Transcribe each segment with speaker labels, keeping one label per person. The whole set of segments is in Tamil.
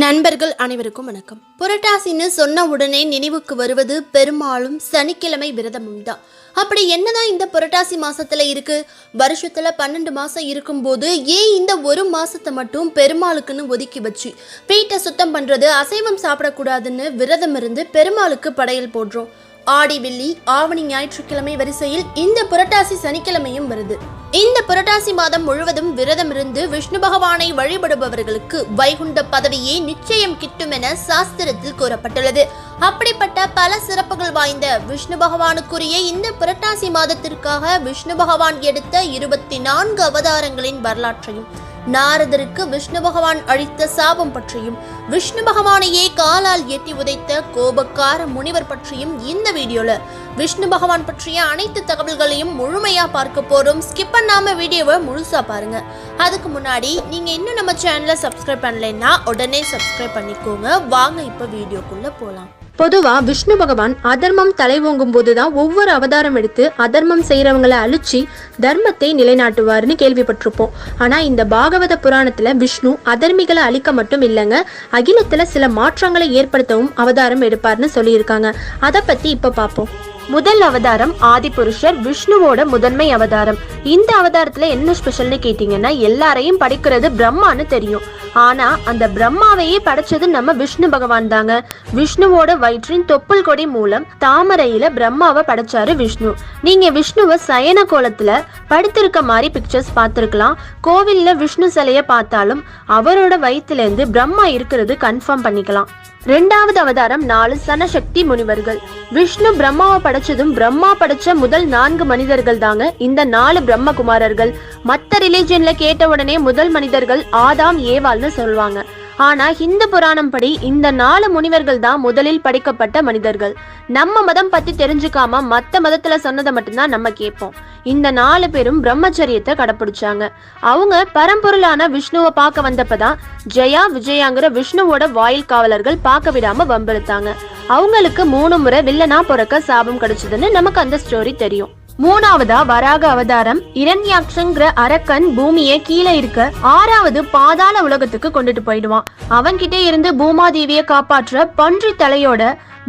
Speaker 1: நண்பர்கள் அனைவருக்கும் வணக்கம். புரட்டாசின்னு சொன்ன உடனே நினைவுக்கு வருவது பெரும்பாலும் சனிக்கிழமை விரதமும் தான். அப்படி என்னதான் இந்த புரட்டாசி மாசத்துல இருக்கு? வருஷத்துல 12 மாசம் இருக்கும்போது ஏன் இந்த ஒரு மாசத்தை மட்டும் பெருமாளுக்குன்னு ஒதுக்கி வச்சு வீட்டை சுத்தம் பண்றது, அசைவம் சாப்பிடக்கூடாதுன்னு விரதம் இருந்து பெருமாளுக்கு படையல் போடுறோம்? ஆடி வெள்ளி ஆவணி ஞாயிற்றுக்கிழமை வரிசையில் இந்த புரட்டாசி சனிக்கிழமையும் வருது. இந்த புரட்டாசி மாதம் முழுவதும் விரதம் இருந்து விஷ்ணு பகவானை வழிபடுபவர்களுக்கு வைகுண்ட பதவியே நிச்சயம் கிட்டும் என சாஸ்திரத்தில் கூறப்பட்டுள்ளது. அப்படிப்பட்ட பல சிறப்புகள் வாய்ந்த விஷ்ணு பகவானுக்குரிய இந்த புரட்டாசி மாதத்திற்காக விஷ்ணு பகவான் எடுத்த 24 அவதாரங்களின் வரலாற்றையும், நாரதருக்கு விஷ்ணு பகவான் அளித்த சாபம் பற்றியும், விஷ்ணு பகவானையே காலால் எட்டி உதைத்த கோபக்கார முனிவர் பற்றியும் இந்த வீடியோல விஷ்ணு பகவான் பற்றிய அனைத்து தகவல்களையும் முழுமையா பார்க்க போறோம். ஸ்கிப் பண்ணாம வீடியோவை முழுசா பாருங்க. அதுக்கு முன்னாடி நீங்க இன்னும் நம்ம சேனலை சப்ஸ்கிரைப் பண்ணலைன்னா உடனே சப்ஸ்கிரைப் பண்ணிக்கோங்க. வாங்க இப்ப வீடியோக்குள்ள போலாம்.
Speaker 2: பொதுவா விஷ்ணு பகவான் அதர்மம் தலை ஓங்கும் போதுதான் ஒவ்வொரு அவதாரம் எடுத்து அதர்மம் செய்யறவங்களை அழிச்சு தர்மத்தை நிலைநாட்டுவார்னு கேள்விப்பட்டிருப்போம். ஆனா இந்த பாகவத புராணத்துல விஷ்ணு அதர்மிகளை அழிக்க மட்டும் இல்லைங்க, அகிலத்துல சில மாற்றங்களை ஏற்படுத்தவும் அவதாரம் எடுப்பார்னு சொல்லியிருக்காங்க. அதை பத்தி இப்ப பார்ப்போம். முதல் அவதாரம் ஆதிபுருஷர், விஷ்ணுவோட முதன்மை அவதாரம். இந்த அவதாரத்துல என்ன ஸ்பெஷல்னு கேட்டீங்கன்னா, எல்லாரையும் படைக்கிறது பிரம்மான்னு தெரியும். ஆனா அந்த பிரம்மாவையே படைச்சது நம்ம விஷ்ணு பகவான் தாங்க. விஷ்ணுவோட வயிற்றின் தொப்புள் கொடி மூலம் தாமரையில பிரம்மாவை படைச்சாரு விஷ்ணு. நீங்க விஷ்ணுவை சயன கோலத்துல படுத்திருக்க மாதிரி பிக்சர்ஸ் பார்த்திருக்கலாம். கோவில்ல விஷ்ணு சிலைய பார்த்தாலும் அவரோட வயிற்றுல இருந்து பிரம்மா இருக்கிறது கன்ஃபார்ம் பண்ணிக்கலாம். ரெண்டாவது அவதாரம் 4 சனசக்தி முனிவர்கள். விஷ்ணு பிரம்மாவை படைச்சதும் பிரம்மா படைச்ச முதல் 4 மனிதர்கள் தாங்க இந்த 4 பிரம்மகுமாரர்கள். மத்த ரிலிஜன்ல கேட்ட உடனே முதல் மனிதர்கள் ஆதாம் ஏவாள்னு சொல்லுவாங்க. ஆனா ஹிந்து புராணம் படி இந்த 4 முனிவர்கள் தான் முதலில் படைக்கப்பட்ட மனிதர்கள். நம்ம மதம் பத்தி தெரிஞ்சுக்காம மத்த மதத்துல சொன்னதை மட்டும்தான் நம்ம கேட்போம். இந்த 4 பேரும் பிரம்மச்சரியத்தை கடைபிடிச்சாங்க. அவங்க பரம்பொருளான விஷ்ணுவை பார்க்க வந்தப்பதான் ஜெயா விஜயாங்கிற விஷ்ணுவோட வாயில் காவலர்கள் பார்க்க விடாம வம்பிழுத்தாங்க. அவங்களுக்கு 3 முறை வில்லனா பிறக்க சாபம் கிடைச்சதுன்னு நமக்கு அந்த ஸ்டோரி தெரியும். மூணாவதா வராக அவதாரம். இரண்யாக்ஷங்கிற அரக்கன் பூமியை கீழே இருக்க 6வது பாதாள உலகத்துக்கு கொண்டுட்டு போயிடுவான். அவன்கிட்ட இருந்து பூமாதேவியை காப்பாற்ற பன்றி தலையோட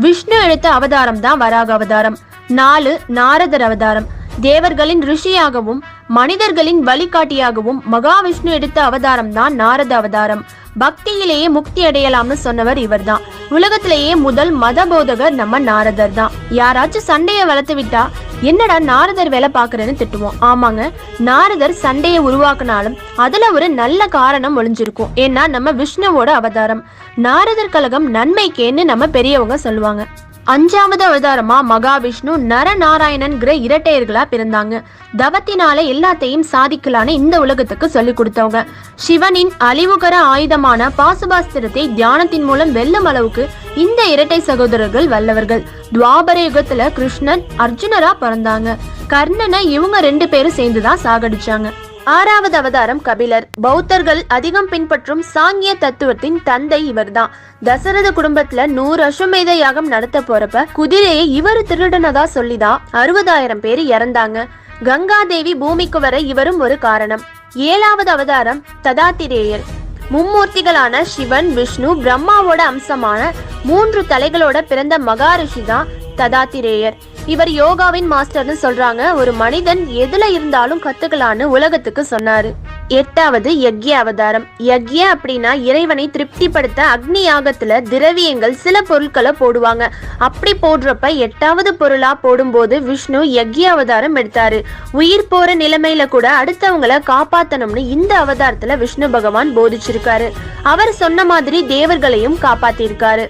Speaker 2: விஷ்ணு எடுத்த அவதாரம் தான் வராக அவதாரம். 4 நாரதர் அவதாரம். தேவர்களின் ரிஷியாகவும் மனிதர்களின் வழிகாட்டியாகவும் மகாவிஷ்ணு எடுத்த அவதாரம் தான் நாரத அவதாரம். பக்தியிலேயே முக்தி அடையலாம்னு சொன்னவர் இவர் தான். உலகத்திலேயே முதல் மத போதகர் நம்ம நாரதர் தான். யாராச்சும் சண்டையை வளர்த்து விட்டா என்னடா நாரதர் வேலை பாக்குறேன்னு திட்டுவோம். ஆமாங்க, நாரதர் சண்டையை உருவாக்குனாலும் அதுல ஒரு நல்ல காரணம் ஒளிஞ்சிருக்கும். ஏன்னா நம்ம விஷ்ணுவோட அவதாரம். நாரதர் கழகம் நன்மைக்கேன்னு நம்ம பெரியவங்க சொல்லுவாங்க. 5வது அவதாரமா மகாவிஷ்ணு நரநாராயணன்கிற இரட்டையர்களா பிறந்தாங்க. தவத்தினால எல்லாத்தையும் சாதிக்கலான்னு இந்த உலகத்துக்கு சொல்லி கொடுத்தவங்க. சிவனின் அழிவுகர ஆயுதமான பாசுபாஸ்திரத்தை தியானத்தின் மூலம் வெல்லும் அளவுக்கு இந்த இரட்டை சகோதரர்கள் வல்லவர்கள். துவாபர யுகத்துல கிருஷ்ணன் அர்ஜுனரா பிறந்தாங்க. கர்ணனை இவங்க 2 பேரும் சேர்ந்துதான் சாகடிச்சாங்க. 6வது அவதாரம் கபிலர். பௌத்தர்கள் அதிகம் பின்பற்றும் சாங்கிய தத்துவத்தின் தந்தை இவர்தான். தசரத குடும்பத்துல 100 அஸ்வமேத யாகம் நடத்த போறப்ப குதிரையை இவர் திருடனதா சொல்லிதான் 60,000 பேர் இறந்தாங்க. கங்காதேவி பூமிக்கு வர இவரும் ஒரு காரணம். 7வது அவதாரம் ததாத்திரேயர். மும்மூர்த்திகளான சிவன், விஷ்ணு, பிரம்மாவோட அம்சமான 3 தலைகளோட பிறந்த மகாரிஷி தான் ததாத்திரேயர். இவர் யோகாவின் மாஸ்டர்னு சொல்றாங்க. ஒரு மனிதன் எதுல இருந்தாலும் கத்துக்கலான்னு உலகத்துக்கு சொன்னாரு. 8வது யக்ய அவதாரம். யக்ய அப்படின்னா இறைவனை திருப்திப்படுத்த அக்னி யாகத்துல திரவியங்கள் சில பொருட்களை போடுவாங்க. அப்படி போடுறப்ப 8வது பொருளா போடும்போது விஷ்ணு யக்ய அவதாரம் எடுத்தாரு. உயிர் போற நிலைமையில கூட அடுத்தவங்களை காப்பாத்தணும்னு இந்த அவதாரத்துல விஷ்ணு பகவான் போதிச்சிருக்காரு. அவர் சொன்ன மாதிரி தேவர்களையும் காப்பாத்திருக்காரு.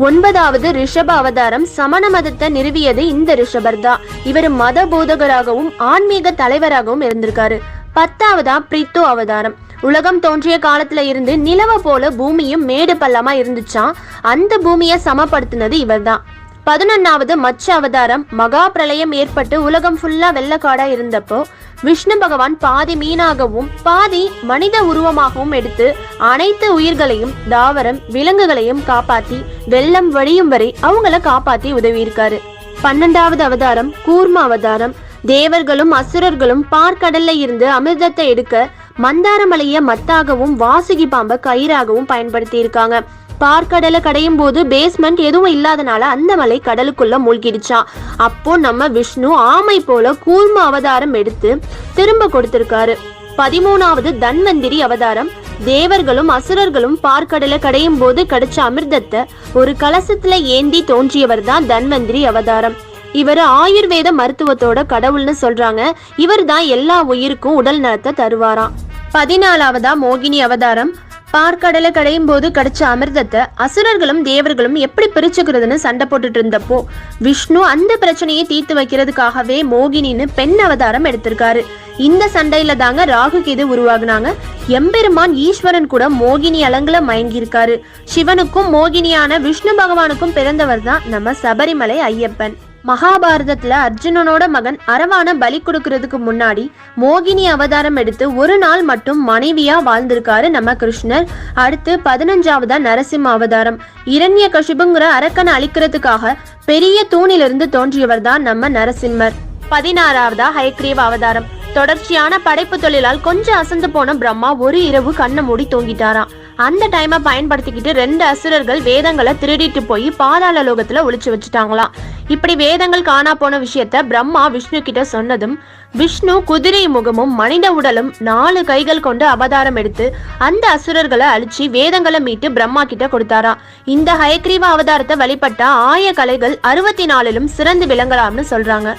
Speaker 2: 9வது ரிஷப அவதாரம். சமண மதத்தை நிறுவியது இந்த ரிஷபர் தான். இவர் மத போதகராகவும் ஆன்மீக தலைவராகவும் இருந்திருக்காரு. 10வதா பிரித்து அவதாரம். உலகம் தோன்றிய காலத்துல இருந்து நிலவ போல பூமியும் மேடு பள்ளமா இருந்துச்சான். அந்த பூமியை சமப்படுத்தினது இவர் தான். 11வது மச்ச அவதாரம். மகா பிரளயம் ஏற்பட்டு உலகம் ஃபுல்லா வெள்ளக்காடா இருந்தப்போ விஷ்ணு பகவான் பாதி மீனாகவும் பாதி மனித உருவமாகவும் எடுத்து அனைத்து உயிர்களையும் தாவரம் விலங்குகளையும் காப்பாத்தி வெள்ளம் வழியும் வரை அவங்கள காப்பாத்தி உதவி இருக்காரு. 12வது அவதாரம் கூர்ம அவதாரம். தேவர்களும் அசுரர்களும் பார்க்கடல்ல இருந்து அமிர்தத்தை எடுக்க மந்தார மலையை மத்தாகவும் வாசுகி பாம்பை கயிறாகவும் பயன்படுத்தி இருக்காங்க. பார்க்கடலை கடையும் போது பேஸ்மெண்ட் எதுவும் இல்லாதனால அந்த மலை கடலுக்குள்ள மூழ்கிடுச்சான். அப்போ நம்ம விஷ்ணு ஆமை போல கூர்ம அவதாரம் எடுத்து திரும்ப கொடுத்திருக்காரு. 13வது தன்வந்திரி அவதாரம். தேவர்களும் அசுரர்களும் பார்க்கடலை கடையும் போது கிடைச்ச அமிர்தத்தை ஒரு கலசத்துல ஏந்தி தோன்றியவர் தான் தன்வந்திரி அவதாரம். இவர் ஆயுர்வேத மருத்துவத்தோட கடவுள்னு சொல்றாங்க. இவர் தான் எல்லா உயிருக்கும் உடல் நலத்தை தருவாராம். 14வதா மோகினி அவதாரம். பார்க்கடலை கடையும் போது கிடைச்ச அமிர்தத்தை அசுரர்களும் தேவர்களும் எப்படி பிரிச்சுக்கிறதுன்னு சண்டை போட்டுட்டு இருந்தப்போ விஷ்ணு அந்த பிரச்சனையை தீர்த்து வைக்கிறதுக்காகவே மோகினின்னு பெண் அவதாரம் எடுத்திருக்காரு. இந்த சண்டையில தாங்க ராகு கேது உருவாகுனாங்க. எம்பெருமான் ஈஸ்வரன் கூட மோகினி அலங்குல மயங்கியிருக்காரு. சிவனுக்கும் மோகினியான விஷ்ணு பகவானுக்கும் பிறந்தவர் தான் நம்ம சபரிமலை ஐயப்பன். மகாபாரதத்துல அர்ஜுனனோட மகன் அரவான பலி கொடுக்கறதுக்கு முன்னாடி மோகினி அவதாரம் எடுத்து ஒரு நாள் மட்டும் மனைவியா வாழ்ந்திருக்காரு நம்ம கிருஷ்ணர். அடுத்து 15வதா நரசிம்ம அவதாரம். இரண்ய கசிபுங்கிற அரக்கனை அழிக்கிறதுக்காக பெரிய தூணிலிருந்து தோன்றியவர் தான் நம்ம நரசிம்மர். 16வதா ஹயக்ரீவ அவதாரம். தொடர்ச்சியான படைப்பு தொழிலால் கொஞ்சம் அசந்து போன பிரம்மா ஒரு இரவு கண்ணை மூடி தூங்கிட்டாராம். அந்த டைமை பயன்படுத்திக்கிட்டு 2 அசுரர்கள் வேதங்களை திருடிட்டு போய் பாதாள லோகத்துல ஒளிச்சு வச்சுட்டாங்களாம். இப்படி வேதங்கள் காணா போன விஷயத்த பிரம்மா விஷ்ணு கிட்ட சொன்னதும் விஷ்ணு குதிரை முகமும் மனித உடலும் 4 கைகள் கொண்டு அவதாரம் எடுத்து அந்த அசுரர்களை அழிச்சு வேதங்களை மீட்டு பிரம்மா கிட்ட கொடுத்தாராம். இந்த ஹயக்ரீவ அவதாரத்தை வழிபட்ட ஆய கலைகள் 64லும் சிறந்து விளங்கலாம்னு சொல்றாங்க.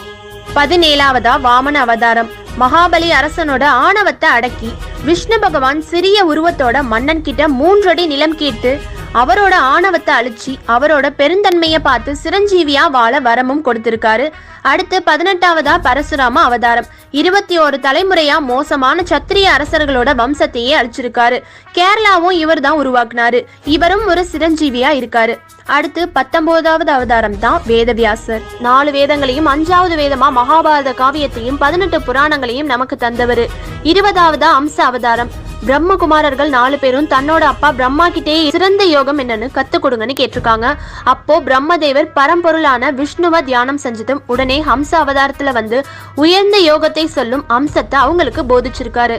Speaker 2: 17வதா வாமன அவதாரம். மகாபலி அரசனோட ஆணவத்தை அடக்கி விஷ்ணு பகவான் சிறிய உருவத்தோட மன்னன் கிட்ட 3 அடி நிலம் கேட்டு அவரோட ஆணவத்தை அழிச்சு அவரோட பெருந்தன்மையை பார்த்து சிரஞ்சீவியா வாழ வரமும் கொடுத்திருக்காரு. அடுத்து 18வதா பரசுராம அவதாரம். 21 தலைமுறையா மோசமான சத்திரிய அரசர்களோட வம்சத்தையே அழிச்சிருக்காரு. கேரளாவும் இவர் தான் உருவாக்குனாரு. இவரும் ஒரு சிரஞ்சீவியா இருக்காரு. அடுத்து 19வது அவதாரம் தான் வேதவியாசர். 4 வேதங்களையும் 5வது வேதமா மகாபாரத காவியத்தையும் 18 புராணங்களையும் நமக்கு தந்தவர். 20வதா அம்ச அவதாரம். பிரம்மகுமாரர்கள் 4 பேரும் தன்னோட அப்பா பிரம்மா கிட்டே சிறந்த யோகம் என்னன்னு கத்து கொடுங்கன்னு கேட்டிருக்காங்க. அப்போ பிரம்மதேவர் பரம்பொருளான விஷ்ணுவை தியானம் செஞ்சதும் உடனே ஹம்ச அவதாரத்துல வந்து உயர்ந்த யோகத்தை சொல்லும் அம்சத்தை அவங்களுக்கு போதிச்சிருக்காரு.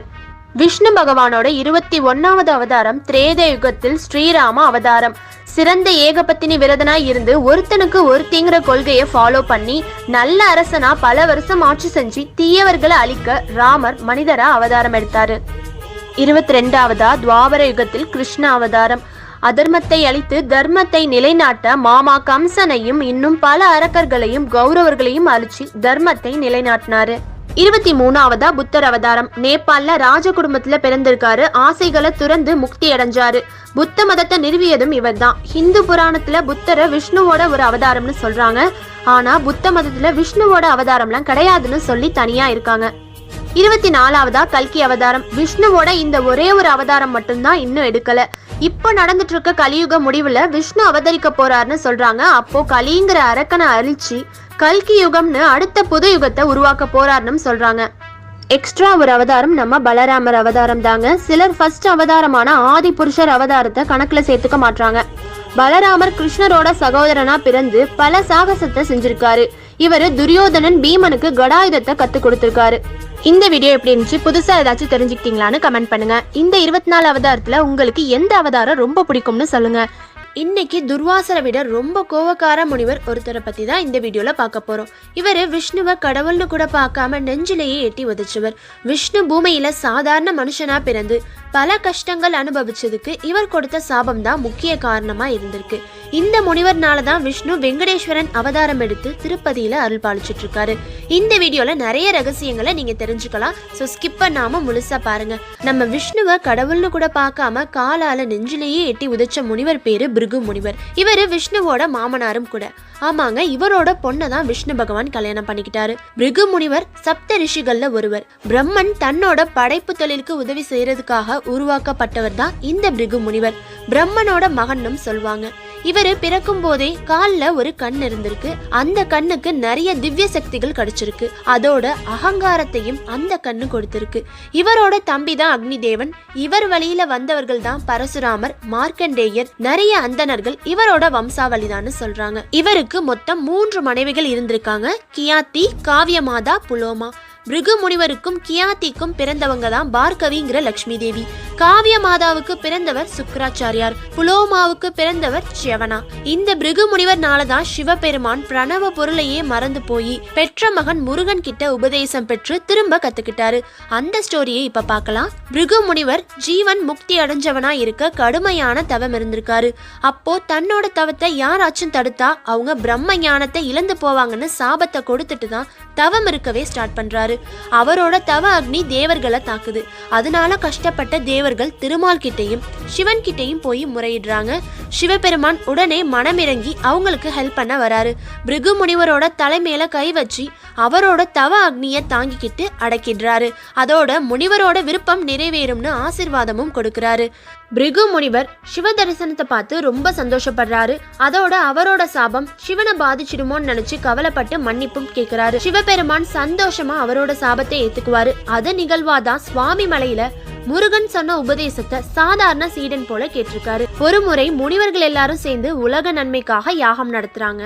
Speaker 2: விஷ்ணு பகவானோட 21வது அவதாரம் திரேத யுகத்தில் ஸ்ரீராம அவதாரம். சிறந்த ஏகபத்தினி விரதனாய் இருந்து ஒருத்தனுக்கு ஒருத்திங்கிற கொள்கையை ஃபாலோ பண்ணி நல்ல அரசனா பல வருஷம் ஆட்சி செஞ்சு தீயவர்களை அழிக்க ராமர் மனிதரா அவதாரம் எடுத்தாரு. 22வதா துவாபர யுகத்தில் கிருஷ்ண அவதாரம். அதர்மத்தை அழித்து தர்மத்தை நிலைநாட்ட மாமா கம்சனையும் இன்னும் பல அரக்கர்களையும் கௌரவர்களையும் அழிச்சு தர்மத்தை நிலைநாட்டினாரு. 23வதா புத்தர் அவதாரம். நேபாள்ல ராஜ குடும்பத்துல பிறந்திருக்காரு. ஆசைகளை துறந்து முக்தி அடைஞ்சாரு. புத்த மதத்தை நிறுவியதும் இவர் தான். ஹிந்து புராணத்துல புத்தரை விஷ்ணுவோட ஒரு அவதாரம்னு சொல்றாங்க. ஆனா புத்த மதத்துல விஷ்ணுவோட அவதாரம்லாம் கிடையாதுன்னு சொல்லி தனியா இருக்காங்க. 24வதா கல்கி அவதாரம். விஷ்ணுவோட இந்த ஒரே ஒரு அவதாரம் மட்டும்தான் இன்னும் எடுக்கல. இப்போ நடந்துட்டு இருக்க கலியுக முடிவுல விஷ்ணு அவதரிக்க போறாருன்னு சொல்றாங்க. அப்போ கலிங்கிற அரக்கனை அழிச்சு கல்கி யுகம்னு அடுத்த புது யுகத்தை உருவாக்க போறாருன்னு சொல்றாங்க. எக்ஸ்ட்ரா ஒரு அவதாரம் நம்ம பலராமர் அவதாரம் தாங்க. சிலர் ஃபர்ஸ்ட் அவதாரமான ஆதி புருஷர் அவதாரத்தை கணக்குல சேர்த்துக்க மாட்டாங்க. பலராமர் கிருஷ்ணரோட சகோதரனா பிறந்து பல சாகசத்தை செஞ்சிருக்காரு. இவரு துரியோதனன் பீமனுக்கு கடாயுதத்தை கத்து கொடுத்திருக்காரு. இந்த வீடியோ எப்படி இருந்துச்சு, புதுசா ஏதாச்சும் தெரிஞ்சுக்கிட்டீங்களான்னு கமெண்ட் பண்ணுங்க. இந்த 24 அவதாரத்துல உங்களுக்கு எந்த அவதாரம் ரொம்ப பிடிக்கும்னு சொல்லுங்க. இன்னைக்கு துர்வாசரை விட ரொம்ப கோவக்கார முனிவர் ஒருத்தரை பத்தி தான் இந்த வீடியோல பார்க்க போறோம். இவரு விஷ்ணுவை கடவுள்னு கூட பார்க்காம நெஞ்சிலேயே எட்டி உதைச்சவர். விஷ்ணு பூமியில சாதாரண மனுஷனா பிறந்து பல கஷ்டங்கள் அனுபவிச்சதுக்கு இவர் கொடுத்த சாபம் தான் முக்கிய காரணமா இருந்திருக்கு. இந்த முனிவர்னால தான் விஷ்ணு வெங்கடேஸ்வரன் அவதாரம் எடுத்து திருப்பதியில அருள் பாலிச்சிட்டு இருக்காரு. இந்த வீடியோல நிறைய ரகசியங்களை நீங்க தெரிஞ்சுக்கலாம். ஸோ ஸ்கிப் பண்ணாம முழுசா பாருங்க. நம்ம விஷ்ணுவை கடவுள்னு கூட பார்க்காம காலால நெஞ்சிலேயே எட்டி உதைச்ச முனிவர் பேரு பிருகு முனிவர். இவரு விஷ்ணுவோட மாமனாரும் கூட. ஆமாங்க, இவரோட பொண்ணை தான் விஷ்ணு பகவான் கல்யாணம் பண்ணிக்கிட்டாரு. பிருகு முனிவர் சப்த ரிஷிகள்ல ஒருவர். பிரம்மன் தன்னோட படைப்பு தொழிலுக்கு உதவி செய்யறதுக்காக உருவாக்கப்பட்டவர் தான் இந்த பிருகு முனிவர். பிரம்மனோட மகனும் சொல்வாங்க. இவரு பிறக்கும் போதே கால்ல ஒரு கண் இருந்திருக்கு. அந்த கண்ணுக்கு நிறைய திவ்ய சக்திகள் கிடைச்சிருக்கு. அதோட அகங்காரத்தையும் அந்த கண்ணு கொடுத்திருக்கு. இவரோட தம்பி தான் அக்னி தேவன். இவர் வழியில வந்தவர்கள் தான் பரசுராமர், மார்க்கண்டேயர், நிறைய அந்தணர்கள் இவரோட வம்சாவளிதான்னு சொல்றாங்க. இவருக்கு மொத்தம் 3 மனைவிகள் இருந்திருக்காங்க. கியாத்தி, காவியமாதா, புலோமா.
Speaker 1: பிருகு முனிவருக்கும் கியாதிக்கும் பிறந்தவங்க தான் பார்கவிங்கிற லக்ஷ்மி தேவி. காவிய மாதாவுக்கு பிறந்தவர் சுக்கராச்சாரியார். புலோமாவுக்கு பிறந்தவர் ச்யவனா. இந்த பிருகு முனிவர்னாலதான் சிவபெருமான் பிரணவ பொருளையே மறந்து போய் பெற்ற மகன் முருகன் கிட்ட உபதேசம் பெற்று திரும்ப கத்துக்கிட்டாரு. அந்த ஸ்டோரியை இப்ப பார்க்கலாம். பிருகு முனிவர் ஜீவன் முக்தி அடைஞ்சவனா இருக்க கடுமையான தவம் இருந்திருக்காரு. அப்போ தன்னோட தவத்தை யாராச்சும் தடுத்தா அவங்க பிரம்ம ஞானத்தை இழந்து போவாங்கன்னு சாபத்தை கொடுத்துட்டு தான் தவம் இருக்கவே ஸ்டார்ட் பண்றாரு. அவரோட தவ அக்னி தேவர்களை தாக்குது. அதனால கஷ்டப்பட்ட தேவர்கள் திருமால் கிட்டையும் சிவன் கிட்டையும் போய் முறையிடுறாங்க. சிவபெருமான் உடனே மனமிறங்கி அவங்களுக்கு ஹெல்ப் பண்ண வராரு. பிருகு முனிவரோட தலைமையில கை வச்சு அவரோட தவ அக்னியை தாங்கிக்கிட்டு அடக்கிடுறாரு. அதோட முனிவரோட விருப்பம் நிறைவேறும்னு ஆசீர்வாதமும் கொடுக்கிறாரு. பிருகு முனிவர் சிவ தரிசனத்தை பார்த்து ரொம்ப சந்தோஷப்படுறாரு. அதோட அவரோட சாபம் சிவனை பாதிச்சிடுமோன்னு நினைச்சு கவலைப்பட்டு மன்னிப்பும் கேட்கிறாரு. சிவபெருமான் சந்தோஷமா அவரோட சாபத்தை ஏத்துக்குவாரு. அது நிகழ்வாதான் சுவாமி மலையில முருகன் சொன்ன உபதேசத்தை சாதாரண சீடன் போல கேட்டிருக்காரு. ஒரு முறை முனிவர்கள் எல்லாரும் சேர்ந்து உலக நன்மைக்காக யாகம் நடத்துறாங்க.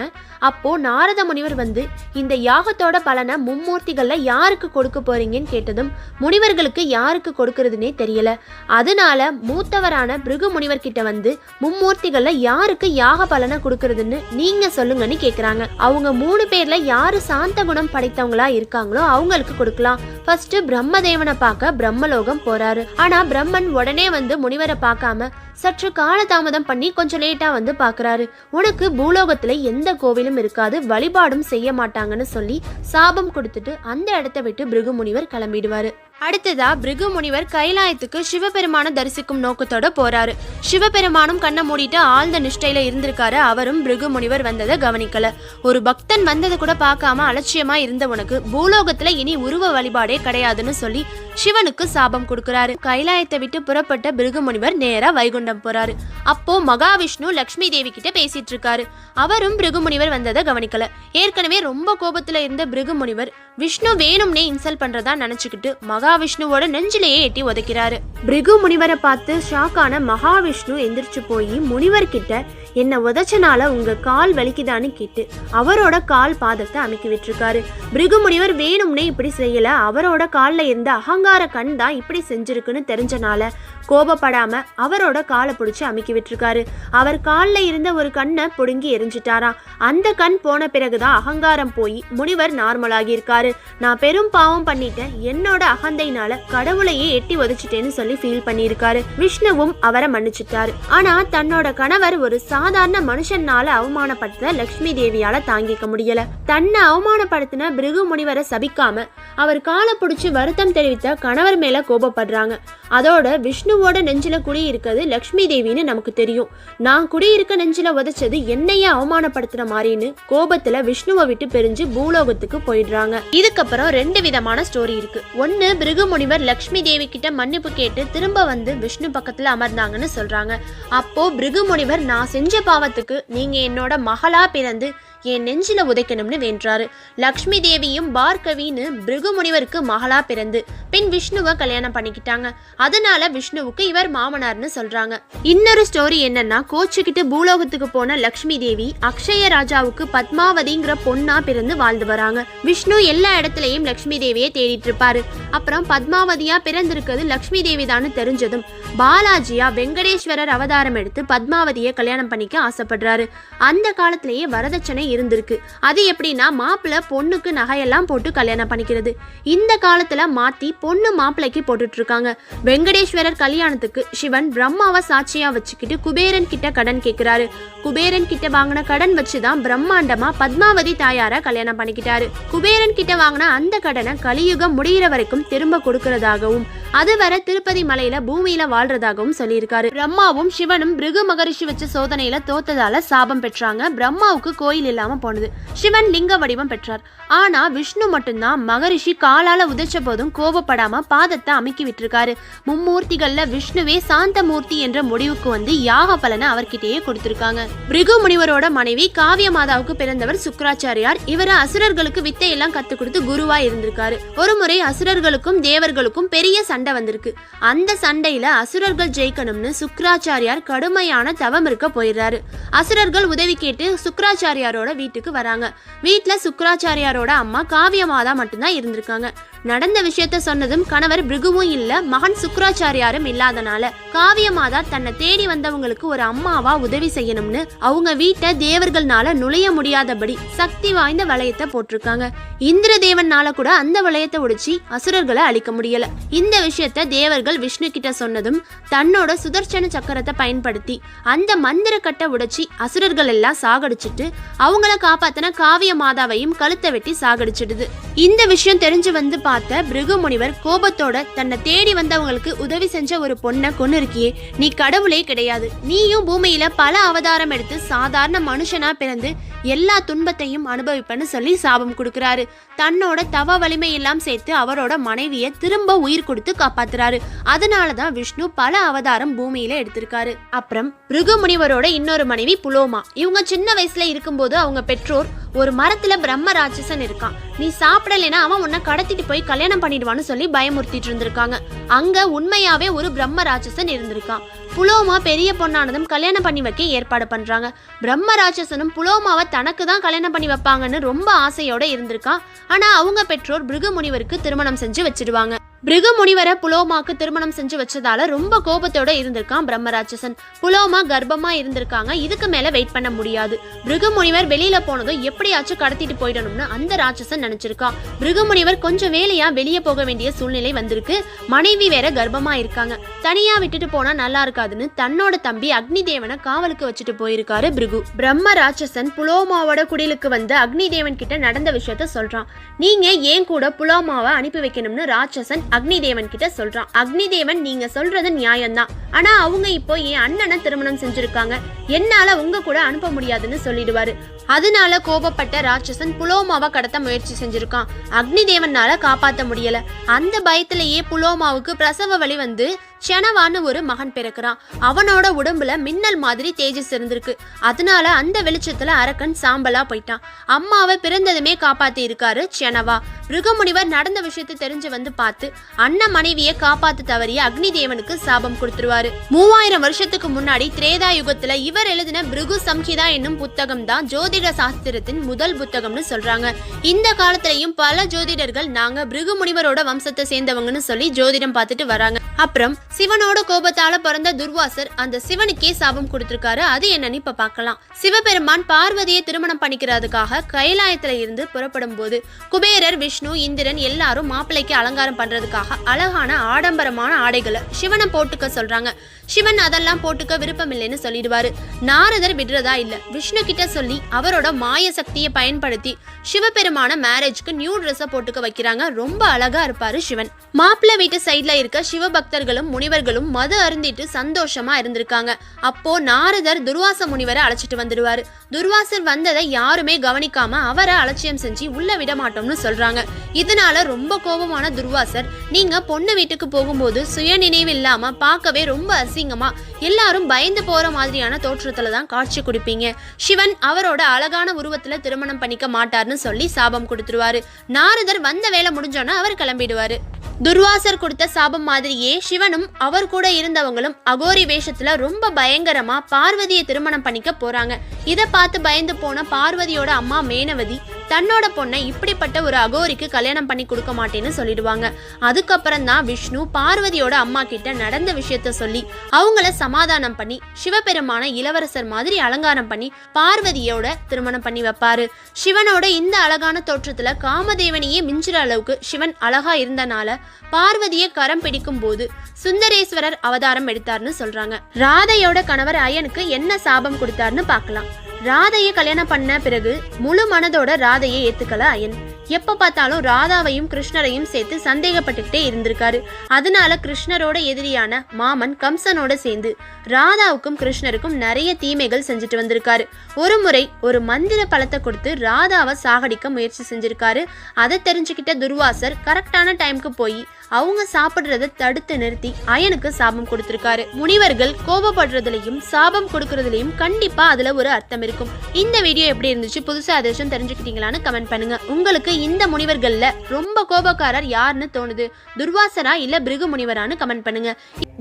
Speaker 1: அப்போ நாரத முனிவர் வந்து இந்த யாகத்தோட பலனை மும்மூர்த்திகள்ல யாருக்கு கொடுக்க போறீங்கன்னு கேட்டதும் முனிவர்களுக்கு யாருக்கு கொடுக்கறதுனே தெரியல. அதனால மூத்தவரான பிருகு முனிவர் கிட்ட வந்து மும்மூர்த்திகள்ல யாருக்கு யாக பலனை கொடுக்கறதுன்னு நீங்க சொல்லுங்கன்னு கேக்குறாங்க. அவங்க 3 பேர்ல யாரு சாந்த குணம் படைத்தவங்களா இருக்காங்களோ அவங்களுக்கு கொடுக்கலாம். ஃபர்ஸ்ட் பிரம்மதேவனை பார்க்க பிரம்மலோகம் போறாரு. ஆனா பிரம்மன் உடனே வந்து முனிவரை பார்க்காம சற்று காலதாமதம் பண்ணி கொஞ்சம் லேட்டா வந்து பாக்குறாரு. உனக்கு பூலோகத்துல எந்த கோவிலும் இருக்காது, வழிபாடும் செய்ய மாட்டாங்கன்னு சொல்லி சாபம் கொடுத்துட்டு அந்த இடத்த விட்டு பிருகு முனிவர் கிளம்பிடுவாரு. அடுத்ததா பிருகு முனிவர் கைலாயத்துக்கு சிவபெருமான தரிசிக்கும் நோக்கத்தோட போறாரு. சிவபெருமானும் கண்ணை மூடிட்டு ஆழ்ந்த நிஷ்டையில இருந்திருக்காரு. அவரும் பிருகு முனிவர் வந்ததை கவனிக்கல. ஒரு பக்தன் வந்ததை கூட பார்க்காம அலட்சியமா இருந்த உனக்கு பூலோகத்துல இனி உருவ வழிபாடே கிடையாதுன்னு சொல்லி சிவனுக்கு சாபம் கொடுக்கிறாரு. கைலாயத்தை விட்டு புறப்பட்ட பிருகு முனிவர் நேரா வைகுண்டம் போறாரு. அப்போ மகாவிஷ்ணு லக்ஷ்மி தேவி கிட்ட பேசிட்டு இருக்காரு. அவரும் பிருகு முனிவர் வந்ததை கவனிக்கல. ஏற்கனவே ரொம்ப கோபத்துல இருந்த பிருகு முனிவர் விஷ்ணு வேணும்னே இன்சல்ட் பண்றதா நினைச்சுக்கிட்டு மகாவிஷ்ணுவோட நெஞ்சிலேயே எட்டி உதைக்கிறாரு. பிருகு முனிவரை பார்த்து ஷாக்கான மகாவிஷ்ணு எந்திரிச்சு போய் முனிவர் கிட்ட என்ன உதைச்சனால உங்க கால் வலிக்குதான்னு கேட்டு அவரோட கால் பாதத்தை அமுக்கி விட்டுருக்காரு. பிருகு முனிவர் வேணும்னே இப்படி செய்யல. அவரோட கால்ல இருந்த அகங்கார கண் தான் இப்படி செஞ்சிருக்குன்னு தெரிஞ்சனால கோபப்படாம அவரோட காலை பிடிச்சி அமுக்கி விட்டுருக்காரு. அவர் கால்ல இருந்த ஒரு கண்ணை புடுங்கி எரிஞ்சிட்டாராம். அந்த கண் போன பிறகுதான் அகங்காரம் போய் முனிவர் நார்மலாகி இருக்காரு. நான் பெரும் பாவம் பண்ணிட்டேன், என்னோட அகந்தைனால கடவுளையே எட்டி உதைச்சிட்டேன்னு சொல்லி ஃபீல் பண்ணியிருக்காரு. விஷ்ணுவும் அவரை மன்னிச்சுட்டாரு. ஆனா தன்னோட கணவர் ஒரு சாதாரண மனுஷனால அவமானப்படுத்த லக்ஷ்மி தேவியால தாங்கிக்க முடியல. தன்னை அவமானப்படுத்தின பிருகு முனிவரை சபிக்காம அவர் காலை பிடிச்சி வருத்தம் தெரிவித்த கணவர் மேல கோபப்படுறாங்க. அதோட விஷ்ணுவோட நெஞ்சில குடியிருக்கிறது லக்ஷ்மி தேவின்னு நமக்கு தெரியும். நான் குடியிருக்க நெஞ்சில உதைச்சது என்னையே அவமானப்படுத்துற மாதிரின்னு கோபத்துல விஷ்ணுவை விட்டு பிரிஞ்சு பூலோகத்துக்கு போயிடுறாங்க. இதுக்கப்புறம் 2 விதமான ஸ்டோரி இருக்கு. ஒன்னு பிருகு முனிவர் லக்ஷ்மி தேவி கிட்ட மன்னிப்பு கேட்டு திரும்ப வந்து விஷ்ணு பக்கத்துல அமர்ந்தாங்கன்னு சொல்றாங்க. அப்போ பிருகு முனிவர் நான் செஞ்ச பாவத்துக்கு நீங்க என்னோட மகளா பிறந்து என் நெஞ்சில உதைக்கணும்னு வேண்டாரு. லக்ஷ்மி தேவியும் பார்கவின்னு பிருகு முனிவருக்கு மகளா பிறந்து பின் விஷ்ணுவை கல்யாணம் பண்ணிக்கிட்டாங்க. அதனால விஷ்ணுவுக்கு இவர் மாமனார்னு சொல்றாங்க. இன்னொரு ஸ்டோரி என்னன்னா, கோச்சுக்கிட்டு பூலோகத்துக்கு போன லக்ஷ்மி தேவி அக்ஷய ராஜாவுக்கு பத்மாவதிங்கிற பொண்ணா பிறந்து வாழ்ந்து வராங்க. விஷ்ணு எல்லா இடத்துலயும் லக்ஷ்மி தேவியை தேடிட்டு இருப்பாரு. அப்புறம் பத்மாவதியா பிறந்திருக்கிறது லக்ஷ்மி தேவி தான் தெரிஞ்சதும் பாலாஜியா வெங்கடேஸ்வரர் அவதாரம் எடுத்து பத்மாவதியை கல்யாணம் பண்ணிக்க ஆசைப்படுறாரு. அந்த காலத்திலேயே வரதட்சணை இருந்திருக்கு. அது எப்படின்னா மாப்பிள்ள பொண்ணுக்கு நகையெல்லாம் போட்டு கல்யாணம் பண்ணிக்கிறது. இந்த காலத்துல மாத்தி பொண்ணு மாப்பிள்ளைக்கு போட்டுட்டு இருக்காங்க. வெங்கடேஸ்வரர் கல்யாணத்துக்கு சிவன் பிரம்மாவை சாட்சியா வச்சுக்கிட்டு குபேரன் கிட்ட கடன் கேட்கிறாரு. குபேரன் கிட்ட வாங்கின கடன் வச்சுதான் பிரம்மாண்டமா பத்மாவதி தாயார கல்யாணம் பண்ணிக்கிட்டாரு. குபேரன் கிட்ட வாங்கின அந்த கடனை கலியுகம் முடிகிற வரைக்கும் திரும்ப கொடுக்கறதாகவும் அதுவரை திருப்பதி மலையில பூமியில வாழ்றதாகவும் சொல்லியிருக்காரு. பிரம்மாவும் சிவனும் பிருகு மகரிஷி வச்ச சோதனையில தோத்ததால சாபம் பெற்றாங்க. பிரம்மாவுக்கு கோயில் இல்லாம போனது. சிவன் லிங்க வடிவம் பெற்றார். ஆனா விஷ்ணு மட்டும்தான் மகரிஷி காலால உதைச்ச போதும் கோபப்படாம பாதத்தை அமுக்கி விட்டுருக்காரு. மும்மூர்த்திகள்ல விஷ்ணுவே சாந்த மூர்த்தி என்ற முடிவுக்கு வந்து யாக பலனை அவர்கிட்டயே கொடுத்திருக்காங்க. பிருகு முனிவரோட மனைவி காவிய மாதாவுக்கு பிறந்தவர் சுக்கராச்சாரியார். இவரை அசுரர்களுக்கு வித்தையெல்லாம் கத்து கொடுத்து குருவா இருந்திருக்காரு. ஒரு முறை அசுரர்களுக்கும் தேவர்களுக்கும் பெரிய சண்டை வந்திருக்கு. அந்த சண்டையில அசுரர்கள் ஜெயிக்கணும்னு சுக்கராச்சாரியார் கடுமையான தவம் இருக்க போயிடுறாரு. அசுரர்கள் உதவி கேட்டு சுக்கராச்சாரியாரோட வீட்டுக்கு வராங்க. வீட்டுல சுக்கராச்சாரியாரோட அம்மா காவிய மாதா மட்டும்தான் இருந்திருக்காங்க.
Speaker 2: நடந்த விஷயத்த சொன்னதும் கணவர் பிருகுவும் இல்ல, மகன் சுக்ராச்சாரியாரும் இல்லாதனால காவிய மாதா தன்னை தேடி வந்தவங்களுக்கு ஒரு அம்மாவா உதவி செய்யணும்னு அவங்க வீட்டை தேவர்கள்னால நுழைய முடியாதபடி சக்தி வாய்ந்த வளையத்தை போட்டிருக்காங்க. இந்திரதேவனால கூட அந்த வளையத்தை உடைச்சி அசுரர்களை அழிக்க முடியல. இந்த விஷயத்த தேவர்கள் விஷ்ணு கிட்ட சொன்னதும் தன்னோட சுதர்சன சக்கரத்தை பயன்படுத்தி அந்த மந்திர கட்டை உடைச்சி அசுரர்கள் எல்லாம் சாகடிச்சிட்டு அவங்கள காப்பாத்தின காவிய மாதாவையும் கழுத்தை வெட்டி சாகடிச்சிடுது. இந்த விஷயம் தெரிஞ்சு வந்து பார்த்த பிருகு முனிவர் கோபத்தோட தன்னை தேடி வந்தவங்களுக்கு உதவி செஞ்ச ஒரு பொண்ணை கொன்னு இருக்கியே, நீ கடவுளே கிடையாது, நீயும் பூமியில பல அவதாரம் எடுத்து சாதாரண மனுஷனா பிறந்து எல்லா துன்பத்தையும் அனுபவிப்பன்னு சொல்லி சாபம் கொடுக்கிறாரு. தன்னோட தவ வலிமை எல்லாம் சேர்த்து அவரோட மனைவியை திரும்ப உயிர் கொடுத்து காப்பாத்துறாரு. அதனாலதான் விஷ்ணு பல அவதாரம் பூமியில எடுத்திருக்காரு. அப்புறம் பிருகு முனிவரோட இன்னொரு மனைவி புலோமா. இவங்க சின்ன வயசுல இருக்கும்போது அவங்க பெற்றோர் ஒரு மரத்துல பிரம்ம ராட்சசன் இருக்கான், நீ சாப்பிடலைன்னா அவன் உன்னை கடத்திட்டு போய் கல்யாணம் பண்ணிடுவான்னு சொல்லி பயமுறுத்திட்டு இருந்திருக்காங்க. அங்க உண்மையாவே ஒரு பிரம்ம ராட்சசன் இருந்திருக்கான். புலோமா பெரிய பொண்ணானதும் கல்யாணம் பண்ணி வைக்க ஏற்பாடு பண்றாங்க. பிரம்ம ராட்சசனும் புலோமாவை தனக்கு தான் கல்யாணம் பண்ணி வைப்பாங்கன்னு ரொம்ப ஆசையோட இருந்திருக்கான். ஆனா அவங்க பெற்றோர் பிருகு முனிவருக்கு திருமணம் செஞ்சு வச்சிடுவாங்க. பிருகு முனிவரை புலோமாக்கு திருமணம் செஞ்சு வச்சதால ரொம்ப கோபத்தோட இருந்திருக்கான் பிரம்ம ராட்சசன். புலோமா கர்ப்பமா இருந்திருக்காங்க, இதுக்கு மேல வெயிட் பண்ண முடியாது. பிருகு முனிவர் வெளியில போனதும் எப்படியாச்சும் கடத்திட்டு போயிடணும்னு அந்த ராட்சசன் நினைச்சிருக்கான். பிருகு முனிவர் கொஞ்சம் வேலையா வெளியே போக வேண்டிய சூழ்நிலை வந்திருக்கு. மனைவி வேற கர்ப்பமா இருக்காங்க, தனியா விட்டுட்டு போனா நல்லா இருக்காதுன்னு தன்னோட தம்பி அக்னி தேவனை காவலுக்கு வச்சுட்டு போயிருக்காரு பிருகு. பிரம்ம ராட்சசன் புலோமாவோட குடிலுக்கு வந்து அக்னி தேவன் கிட்ட நடந்த விஷயத்த சொல்றான். நீங்க ஏன் கூட புலோமாவை அனுப்பி வைக்கணும்னு ராட்சசன் அக்னி தேவன் கிட்ட சொல்றான். அக்னி தேவன், நீங்க சொல்றது நியாயம்தான், ஆனா அவங்க இப்போ என் அண்ணனை திருமணம் செஞ்சிருக்காங்க, என்னால உங்க கூட அனுப்ப முடியாதுன்னு சொல்லிடுவாரு. அதனால கோபப்பட்ட ராட்சசன் புலோமாவை கடத்த முயற்சி செஞ்சிருக்கான். அக்னி தேவனால காப்பாத்த முடியல. அந்த பயத்திலேயே புலோமாவுக்கு பிரசவ வலி வந்து ஷனவான்னு ஒரு மகன் பிறக்கிறான். அவனோட உடம்புல மின்னல் மாதிரி தேஜஸ் இருந்திருக்கு. அதனால அந்த வெளிச்சத்துல அரக்கன் சாம்பலா போயிட்டான். அம்மாவை பிறந்ததுமே காப்பாத்தி இருக்காரு ஷனவா. பிருகுமுனிவர் நடந்த விஷயத்தை தெரிஞ்சு வந்து பார்த்து அண்ணன் மனைவியை காப்பாத்து தவறிய அக்னி தேவனுக்கு சாபம் கொடுத்துருவாரு. 3000 வருஷத்துக்கு முன்னாடி திரேதா யுகத்துல இவர் எழுதின பிருகு சம்ஹிதா என்னும் புத்தகம் தான் ஜோதிட சாஸ்திரத்தின் முதல் புத்தகம்னு சொல்றாங்க. இந்த காலத்திலையும் பல ஜோதிடர்கள் நாங்க பிருகு முனிவரோட வம்சத்தை சேர்ந்தவங்கன்னு சொல்லி ஜோதிடம் பார்த்துட்டு வராங்க. அப்புறம் சிவனோட கோபத்தால பிறந்த துர்வாசர் அந்த சிவனுக்கே சாபம் கொடுத்திருக்காரு. அது என்னன்னு இப்ப பார்க்கலாம். சிவபெருமான் பார்வதியை திருமணம் பண்ணிக்கிறதுக்காக கைலாயத்துல இருந்து புறப்படும் போது குபேரர், விஷ்ணு, இந்திரன் எல்லாரும் மாப்பிள்ளைக்கு அலங்காரம் பண்றதுக்காக அழகான ஆடம்பரமான ஆடைகளை சிவனை போட்டுக்க சொல்றாங்க. சிவன் அதெல்லாம் போட்டுக்க விருப்பம் இல்லைன்னு சொல்லிடுவாரு. நாரதர் விடுறதா இல்ல, விஷ்ணு கிட்ட சொல்லி அவரோட மாய சக்தியை பயன்படுத்தி சிவபெருமான மேரேஜ்க்கு நியூ ட்ரெஸ் போட்டுக்க வைக்கிறாங்க. ரொம்ப அழகா இருப்பாரு சிவன். மாப்பிள்ளை வீட்டு சைட்ல இருக்க சிவபக்தர்களும் முனிவர்களும் மது அருந்திட்டு சந்தோஷமா இருந்திருக்காங்க. அப்போ நாரதர் துர்வாச முனிவரை அழைச்சிட்டு வந்துடுவாரு. துர்வாசர் வந்ததை யாருமே கவனிக்காம அவரை அலட்சியம் செஞ்சு உள்ள விட மாட்டோம்னு சொல்றாங்க. இதனால ரொம்ப கோபமான துர்வாசர், நீங்க பொண்ணு வீட்டுக்கு போகும்போது சுய நினைவு இல்லாம பார்க்கவே ரொம்ப அசிங்கமா எல்லாரும் பயந்து போற மாதிரியான தோற்றத்துல தான் காட்சி கொடுப்பீங்க. சிவன் அவரோட அழகான உருவத்துல திருமணம் பண்ணிக்க மாட்டார்னு சொல்லி சாபம் கொடுத்துருவாரு. நாரதர் வந்த வேலை முடிஞ்சோன்னா அவர் கிளம்பிடுவாரு. துர்வாசர் கொடுத்த சாபம் மாதிரியே சிவனும் அவர் கூட இருந்தவங்களும் அகோரி வேஷத்துல ரொம்ப பயங்கரமா பார்வதியை திருமணம் பண்ணிக்க போறாங்க. இதை பார்த்து பயந்து போன பார்வதியோட அம்மா மேனவதி தன்னோட பொண்ணை இப்படிப்பட்ட ஒரு அகோரிக்கு கல்யாணம் பண்ணி கொடுக்க மாட்டேன்னு சொல்லிடுவாங்க. அதுக்கப்புறம் தான் விஷ்ணு பார்வதியோட அம்மா கிட்ட நடந்த விஷயத்த சொல்லி அவங்கள சமாதானம் பண்ணி சிவபெருமான இளவரசர் மாதிரி அலங்காரம் பண்ணி பார்வதியோட திருமணம் பண்ணி வைப்பாரு. சிவனோட இந்த அழகான தோற்றத்துல காமதேவனையே மிஞ்சுற அளவுக்கு சிவன் அழகா இருந்தனால பார்வதியை கரம் பிடிக்கும் போது சுந்தரேஸ்வரர் அவதாரம் எடுத்தார்னு சொல்றாங்க. ராதையோட கணவர் அயனுக்கு என்ன சாபம் கொடுத்தார்னு பார்க்கலாம். ராதையை கல்யாணம் பண்ண பிறகு முழு மனதோட ராதையை ஏத்துக்கல அயன். எப்ப பார்த்தாலும் ராதாவையும் கிருஷ்ணரையும் சேர்த்து சந்தேகப்பட்டுக்கிட்டே இருந்திருக்காரு. அதனால கிருஷ்ணரோட எதிரியான மாமன் கம்சனோட சேர்ந்து ராதாவுக்கும் கிருஷ்ணருக்கும் நிறைய தீமைகள் செஞ்சுட்டு வந்திருக்காரு. ஒரு முறை ஒரு மந்திர பழத்தை கொடுத்து ராதாவை சாகடிக்க முயற்சி செஞ்சிருக்காரு. அதை தெரிஞ்சுக்கிட்ட துர்வாசர் கரெக்டான டைமுக்கு போய் அவங்க சாப்பிடுறத தடுத்து நிறுத்தி அயனுக்கு சாபம் கொடுத்திருக்காரு. முனிவர்கள் கோபப்படுறதுலயும் சாபம் கொடுக்கறதுலயும் கண்டிப்பா அதுல ஒரு அர்த்தம் இருக்கும். இந்த வீடியோ எப்படி இருந்துச்சு, புதுசா அதிர்ஷ்டம் தெரிஞ்சுக்கிட்டீங்களான்னு கமெண்ட் பண்ணுங்க. உங்களுக்கு இந்த முனிவர்கள்ல ரொம்ப கோபக்காரர் யாருன்னு தோணுது? துர்வாசரா இல்ல பிருகு முனிவரான்னு கமெண்ட் பண்ணுங்க.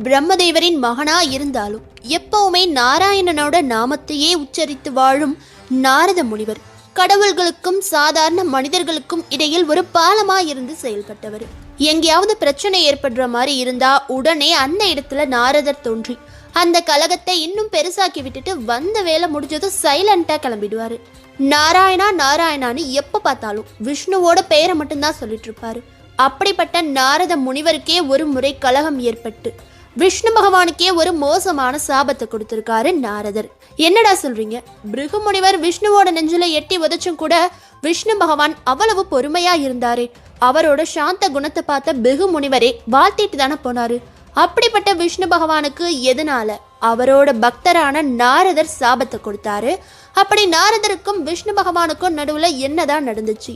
Speaker 1: பிரம்மதேவரின் மகனா இருந்தாலும் எப்பவுமே நாராயணனோட நாமத்தையே உச்சரித்து வாழும் நாரத முனிவர் கடவுள்களுக்கும் சாதாரண மனிதர்களுக்கும் இடையில் ஒரு பாலமா இருந்து செயல்பட்டவர். எங்கேயாவது பிரச்சனை ஏற்படுற மாதிரி இருந்தா உடனே அந்த இடத்துல நாரதர் தோன்றி அந்த கலகத்தை இன்னும் பெருசாக்கி விட்டுட்டு வந்த வேலை முடிஞ்சதும் சைலண்டா கிளம்பிடுவாரு. நாராயணா நாராயணான்னு எப்ப பார்த்தாலும் விஷ்ணுவோட பெயரை மட்டும்தான் சொல்லிட்டு இருப்பாரு. அப்படிப்பட்ட நாரத முனிவருக்கே ஒரு முறை கலகம் ஏற்பட்டு விஷ்ணு பகவானுக்கே ஒரு மோசமான சாபத்தை கொடுத்திருக்காரு நாரதர். என்னடா சொல்றீங்க? பிருகு முனிவர் விஷ்ணுவோட நெஞ்சில எட்டி உதச்சும் கூட விஷ்ணு பகவான் அவ்வளவு பொறுமையா இருந்தாரு. அவரோட சாந்த குணத்தை பார்த்த பிருகு முனிவரே வாழ்த்திட்டு தானே போனாரு. அப்படிப்பட்ட விஷ்ணு பகவானுக்கு எதனால அவரோட பக்தரான நாரதர் சாபத்தை கொடுத்தாரு? அப்படி நாரதருக்கும் விஷ்ணு பகவானுக்கும் நடுவுல என்னதான் நடந்துச்சு?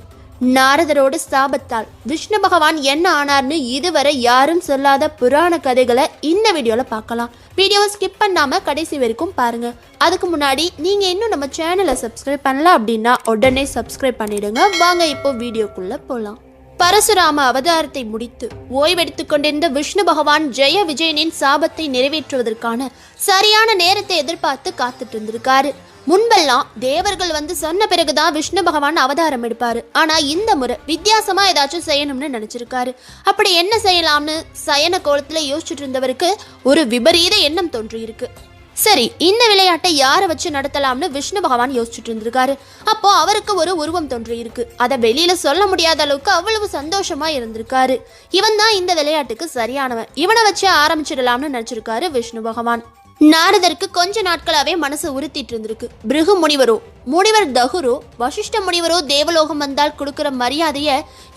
Speaker 1: நாரதரோட சாபத்தால் விஷ்ணு பகவான் என்ன ஆனார்னு இதுவரை யாரும் சொல்லாத புராண கதைகளை இந்த வீடியோல பார்க்கலாம். வீடியோவை ஸ்கிப் பண்ணாம கடைசி வரைக்கும் பாருங்க. அதுக்கு முன்னாடி நீங்க இன்னும் நம்ம சேனலை சப்ஸ்கிரைப் பண்ணல அப்படின்னா உடனே சப்ஸ்கிரைப் பண்ணிடுங்க. வாங்க இப்போ வீடியோக்குள்ள போலாம். பரசுராம அவதாரத்தை முடித்து ஓய்வெடுத்துக் கொண்டிருந்த விஷ்ணு பகவான் ஜெய விஜயனின் சாபத்தை நிறைவேற்றுவதற்கான சரியான நேரத்தை எதிர்பார்த்து காத்துட்டு இருந்திருக்காரு. முன்பெல்லாம் தேவர்கள் வந்து சொன்ன பிறகுதான் விஷ்ணு பகவான் அவதாரம் எடுப்பாரு. ஆனா இந்த முறை வித்தியாசமா ஏதாச்சும் செய்யணும்னு நினைச்சிருக்காரு. அப்படி என்ன செய்யலாம்னு சயன கோலத்துல யோசிச்சுட்டு இருந்தவருக்கு ஒரு விபரீத எண்ணம் தோன்றி இருக்கு. சரி, இந்த விளையாட்டை யாரை வச்சு நடத்தலாம்னு விஷ்ணு பகவான் யோசிச்சுட்டு இருந்திருக்காரு. அப்போ அவருக்கு ஒரு உருவம் தோன்றி இருக்கு. அதை வெளியில சொல்ல முடியாத அளவுக்கு அவ்வளவு சந்தோஷமா இருந்திருக்காரு. இவன் தான் இந்த விளையாட்டுக்கு சரியானவன், இவனை வச்சு ஆரம்பிச்சிடலாம்னு நினைச்சிருக்காரு விஷ்ணு பகவான். நாரதருக்கு கொஞ்ச நாட்களாவே மனசு உறுத்திட்டு இருந்திருக்கு. பிருகு முனிவரோ முனிவர் தகுரோ வசிஷ்ட முனிவரோ தேவலோகம் வந்தால் கொடுக்கிற மரியாதைய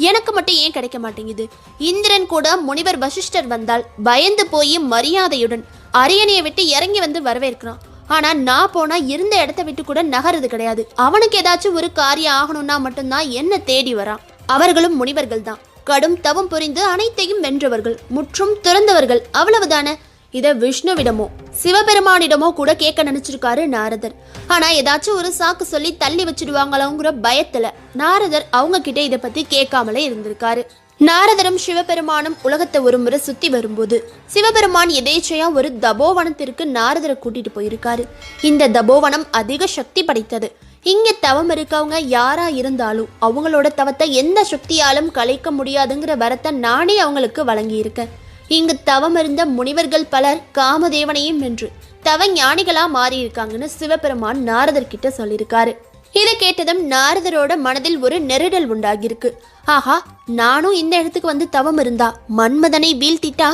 Speaker 1: எனக்கு மட்டும் ஏன் கிடைக்க மாட்டேங்குது? இந்திரன் கூட முனிவர் வசிஷ்டர் வந்தால் பயந்து போய் மரியாதையுடன் அரியணையை விட்டு இறங்கி வந்து வரவேற்கிறான். ஆனா நான் போனா இருந்த இடத்த விட்டு கூட நகருது கிடையாது. அவனுக்கு ஏதாச்சும் ஒரு காரியம் ஆகணும்னா மட்டும்தான் என்ன தேடி வரான். அவர்களும் முனிவர்கள் தான், கடும் தவம் புரிந்து அனைத்தையும் வென்றவர்கள், முற்றும் துறந்தவர்கள், அவ்வளவுதானே. இத விஷ்ணுவிடமோ சிவபெருமானிடமோ கூட கேட்க நினைச்சிருக்காரு நாரதர். ஆனா ஏதாச்சும் ஒரு சாக்கு சொல்லி தள்ளி வச்சிடுவாங்களோங்கிற பயத்துல நாரதர் அவங்க கிட்ட இதை பத்தி கேட்காமலே இருந்திருக்காரு. நாரதரும் சிவபெருமானும் உலகத்தை ஒரு முறை சுத்தி வரும்போது சிவபெருமான் எதேச்சையா ஒரு தபோவனத்திற்கு நாரதரை கூட்டிட்டு போயிருக்காரு. இந்த தபோவனம் அதிக சக்தி படைத்தது. இங்க தவம் இருக்கவங்க யாரா இருந்தாலும் அவங்களோட தவத்தை எந்த சக்தியாலும் கலைக்க முடியாதுங்கிற வரத்தை நானே அவங்களுக்கு வழங்கி இருக்கேன். இங்கு தவம் இருந்த முனிவர்கள் பலர் காமதேவனையும் வென்று தவ ஞானிகளா மாறி இருக்காங்கன்னு சிவபெருமான் நாரதர் கிட்ட சொல்லியிருக்காரு. இதை கேட்டதும் நாரதரோட மனதில் ஒரு நெருடல் உண்டாகிருக்கு. ஆஹா, நானும் இந்த இடத்துக்கு வந்து தவம் இருந்தா மன்மதனை வீழ்த்திட்டா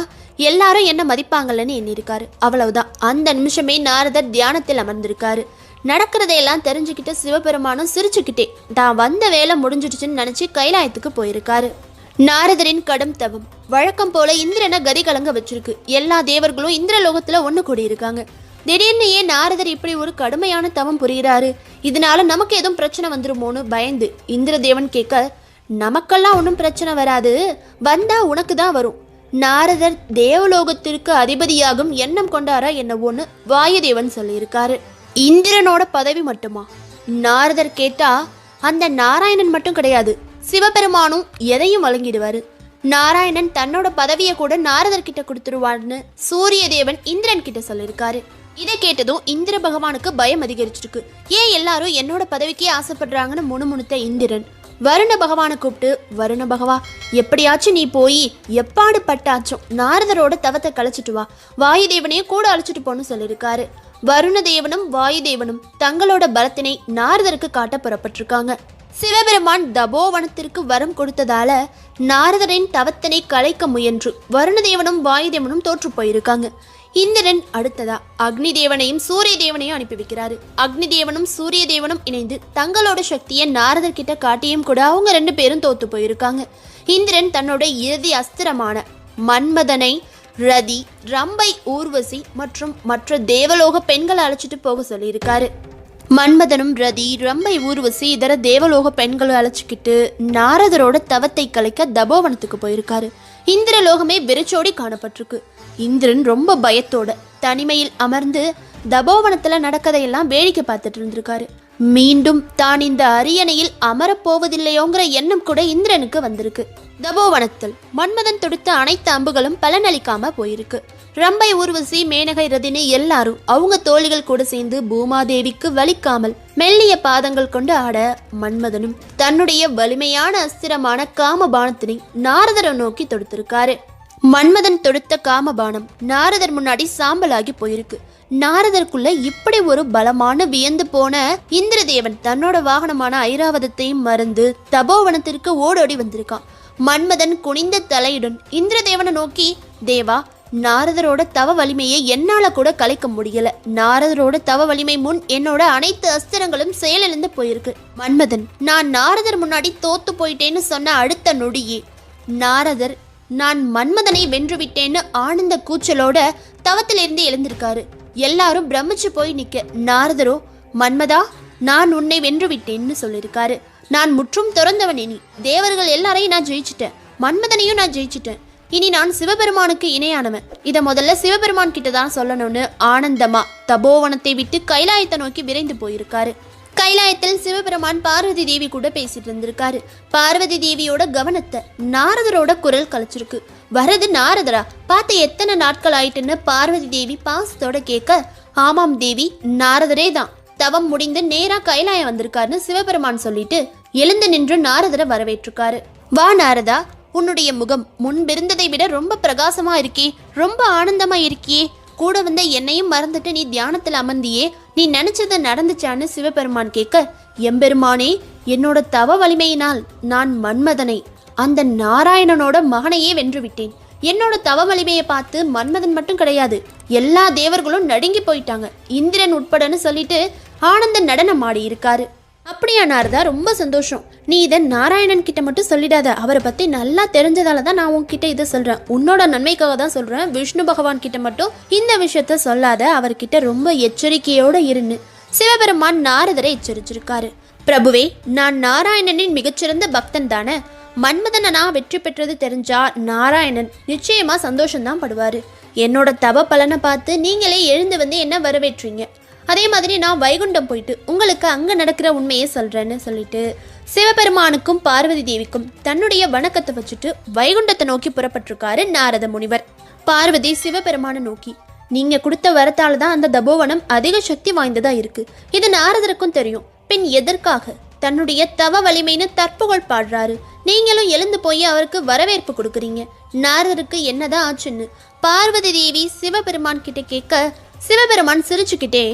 Speaker 1: எல்லாரும் என்ன மதிப்பாங்கல்லன்னு எண்ணிருக்காரு. அவ்வளவுதான், அந்த நிமிஷமே நாரதர் தியானத்தில் அமர்ந்திருக்காரு. நடக்கிறதையெல்லாம் தெரிஞ்சுக்கிட்ட சிவபெருமானும் சிரிச்சுக்கிட்டே தான் வந்த வேலை முடிஞ்சிடுச்சுன்னு நினைச்சு கைலாயத்துக்கு போயிருக்காரு. நாரதரின் கடும் தவம் வழக்கம் போல இந்திரனை கதி கலங்க வச்சிருக்கு. எல்லா தேவர்களும் இந்திரலோகத்துல ஒண்ணு கூடியிருக்காங்க. திடீர்னு ஏன் நாரதர் இப்படி ஒரு கடுமையான தவம் புரிகிறாரு? இதனால நமக்கு எதுவும் பிரச்சனை வந்துருமோன்னு பயந்து இந்திரதேவன் கேட்க, நமக்கெல்லாம் ஒன்றும் பிரச்சனை வராது, வந்தா உனக்கு தான் வரும். நாரதர் தேவலோகத்திற்கு அதிபதியாகும் எண்ணம் கொண்டாரா என்னவோன்னு வாயுதேவன் சொல்லியிருக்காரு. இந்திரனோட பதவி மட்டுமா? நாரதர் கேட்டா அந்த நாராயணன் மட்டும் கிடையாது, சிவபெருமானும் எதையும் வழங்கிடுவாரு. நாராயணன் தன்னோட பதவியை கூட நாரதர் கிட்ட கொடுத்துருவான்னு சூரிய தேவன் இந்திரன் கிட்ட சொல்லியிருக்காரு. இதை கேட்டதும் இந்திர பகவானுக்கு பயம் அதிகரிச்சிருக்கு. ஏன் எல்லாரும் என்னோட பதவிக்கே ஆசைப்படுறாங்கன்னு முணுமுணுத்த இந்திரன் வருண பகவானை கூப்பிட்டு, வருண பகவா, எப்படியாச்சும் நீ போய் எப்பாடு பட்டாச்சும் நாரதரோட தவத்தை கழிச்சிட்டு வா, வாயுதேவனையும் கூட அழைச்சிட்டு போன்னு சொல்லியிருக்காரு. வருண தேவனும் வாயுதேவனும் தங்களோட பலத்தினை நாரதருக்கு காட்ட புறப்பட்டிருக்காங்க. சிவபெருமான் தபோவனத்திற்கு வரம் கொடுத்ததால நாரதரின் தவத்தினை கலைக்க முயன்று வருணதேவனும் வாயுதேவனும் தோற்று போயிருக்காங்க. இந்திரன் அடுத்ததா அக்னி தேவனையும் சூரிய தேவனையும் அனுப்பி வைக்கிறாரு. அக்னி தேவனும் சூரிய தேவனும் இணைந்து தங்களோட சக்தியை நாரதர் கிட்ட காட்டியும் கூட அவங்க 2 பேரும் தோத்து போயிருக்காங்க. இந்திரன் தன்னோட இறுதி அஸ்திரமான மன்மதனை ரதி, ரம்பை, ஊர்வசி மற்றும் மற்ற தேவலோக பெண்களை அழைச்சிட்டு போக சொல்லியிருக்காரு. மன்மதனும் ரதி, ரம்பை, ஊர்வசி இதர தேவலோக பெண்களை அழைச்சிக்கிட்டு நாரதரோட தவத்தை கலைக்க தபோவனத்துக்கு போயிருக்காரு. இந்திரலோகமே வெறிச்சோடி காணப்பட்டிருக்கு. இந்திரன் ரொம்ப பயத்தோட தனிமையில் அமர்ந்து தபோவனத்துல நடக்கதையெல்லாம் வேடிக்கை பார்த்துட்டு இருந்திருக்காரு. மீண்டும் தான் இந்த அரியணையில் அமரப்போவதில்லையோங்கிற எண்ணம் கூட இந்திரனுக்கு வந்திருக்கு. தபோவனத்தில் மன்மதன் தொடுத்த அனைத்து அம்புகளும் பலனளிக்காம போயிருக்கு. ரம்பை, ஊர்வசி, மேனகை, ரதினி எல்லாரும் அவங்க தோழிகள் கூட சேர்ந்து பூமாதேவிக்கு வலிக்காமல் மெல்லிய பாதங்கள் கொண்டு ஆட, மன்மதனும் தன்னுடைய வலிமையான அஸ்திரமான காமபானத்தினை நாரதரை நோக்கி தொடுத்திருக்காரு. மன்மதன் தொடுத்த காமபானம் நாரதர் முன்னாடி சாம்பலாகி போயிருக்கு. நாரதருக்குள்ள இப்படி ஒரு பலமான வியந்து போன இந்திரதேவன் தன்னோட வாகனமான ஐராவதத்தையும் மறந்து தபோவனத்திற்கு ஓடோடி வந்திருக்கான். மன்மதன் குனிந்த தலையுடன் இந்திரதேவனை நோக்கி, தேவா, நாரதரோட தவ வலிமையை என்னால கூட கலைக்க முடியல. நாரதரோட தவ வலிமை முன் என்னோட அனைத்து அஸ்திரங்களும் செயலிழந்து போயிருக்கு. மன்மதன், நான் நாரதர் முன்னாடி தோத்து போயிட்டேன்னு சொன்ன அடுத்த நொடியே நாரதர் நான் மன்மதனை வென்றுவிட்டேன்னு ஆனந்த கூச்சலோட தவத்திலிருந்து எழுந்திருக்காரு. எல்லாரும் பிரமிச்சு போய் நிக்க, நாரதரோ, மன்மதா, நான் உன்னை வென்றுவிட்டேன்னு சொல்லியிருக்காரு. நான் முற்றும் துறந்தவன். இனி தேவர்கள் எல்லாரையும் நான் ஜெயிச்சிட்டேன், மன்மதனையும் நான் ஜெயிச்சிட்டேன். இனி நான் சிவபெருமானுக்கு இணையானவன். இதை முதல்ல சிவபெருமான் கிட்ட தான் சொல்லணும்னு ஆனந்தமா தபோவனத்தை விட்டு கைலாயத்தை நோக்கி விரைந்து போயிருக்காரு. கைலாயத்தில் சிவபெருமான் பார்வதி தேவி கூட பேசிட்டு இருந்திருக்காரு. பார்வதி தேவியோட கவனத்தை நாரதரோட குரல் கலைச்சிருக்கு. வரது நாரதரா, பார்த்து எத்தனை நாட்கள் ஆயிட்டுன்னு பார்வதி தேவி பாசத்தோட கேட்க, ஆமாம் தேவி, நாரதரே தான். தவம் முடிந்து நேரா கைலாயம் வந்திருக்காருன்னு சிவபெருமான் சொல்லிட்டு எழுந்து நின்று நாரதரை வரவேற்றிருக்காரு. வா நாரதா, உன்னுடைய முகம் முன்பிருந்ததை விட ரொம்ப பிரகாசமா இருக்கே, ரொம்ப ஆனந்தமா இருக்கியே. கூட வந்த என்னையும் மறந்துட்டு நீ தியானத்தில் அமர்ந்தியே, நீ நினைச்சது நடந்துச்சான்னு சிவபெருமான் கேட்க, எம்பெருமானே, என்னோட தவ வலிமையினால் நான் மன்மதனை, அந்த நாராயணனோட மகனையே வென்று விட்டேன். என்னோட தவ வலிமையை பார்த்து மன்மதன் மட்டும் கிடையாது, எல்லா தேவர்களும் நடுங்கி போயிட்டாங்க, இந்திரன் உட்படன்னு சொல்லிட்டு ஆனந்த நடனம் ஆடி இருக்காரு. அப்படியா நாரதா, ரொம்ப சந்தோஷம். நீ இதை நாராயணன் கிட்ட மட்டும் சொல்லிடாத, அவரை பத்தி நல்லா தெரிஞ்சதால தான் நான் உன்கிட்ட இதை சொல்றேன். உன்னோட நன்மைக்காக தான் சொல்றேன். விஷ்ணு பகவான் கிட்ட மட்டும் இந்த விஷயத்த சொல்லாத, அவர்கிட்ட ரொம்ப எச்சரிக்கையோட இருன்னு சிவபெருமான் நாரதரை எச்சரிச்சிருக்காரு. பிரபுவே, நான் நாராயணனின் மிகச்சிறந்த பக்தன் தானே. மன்மதனை நான் வெற்றி பெற்றது தெரிஞ்சா நாராயணன் நிச்சயமா சந்தோஷம்தான் படுவாரு. என்னோட தவ பலனை பார்த்து நீங்களே எழுந்து வந்து என்ன வரவேற்றீங்க. அதே மாதிரி நான் வைகுண்டம் போயிட்டு உங்களுக்கு அங்கே நடக்கிற உண்மையை சொல்கிறேன்னு சொல்லிட்டு சிவபெருமானுக்கும் பார்வதி தேவிக்கும் தன்னுடைய வணக்கத்தை வச்சுட்டு வைகுண்டத்தை நோக்கி புறப்பட்டிருக்காரு நாரத முனிவர். பார்வதி சிவபெருமானை நோக்கி, நீங்கள் கொடுத்த வரத்தால் தான் அந்த தபோவனம் அதிக சக்தி வாய்ந்ததாக இருக்குது. இது நாரதருக்கும் தெரியும். பின் எதற்காக தன்னுடைய தவ வலிமைன்னு தற்புகழ் பாடுறாரு. நீங்களும் எழுந்து போய் அவருக்கு வரவேற்பு கொடுக்குறீங்க. நாரதருக்கு என்னதான் ஆச்சுன்னு பார்வதி தேவி சிவபெருமான் கிட்ட கேட்க, சிவபெருமான் சிரிச்சுக்கிட்டே,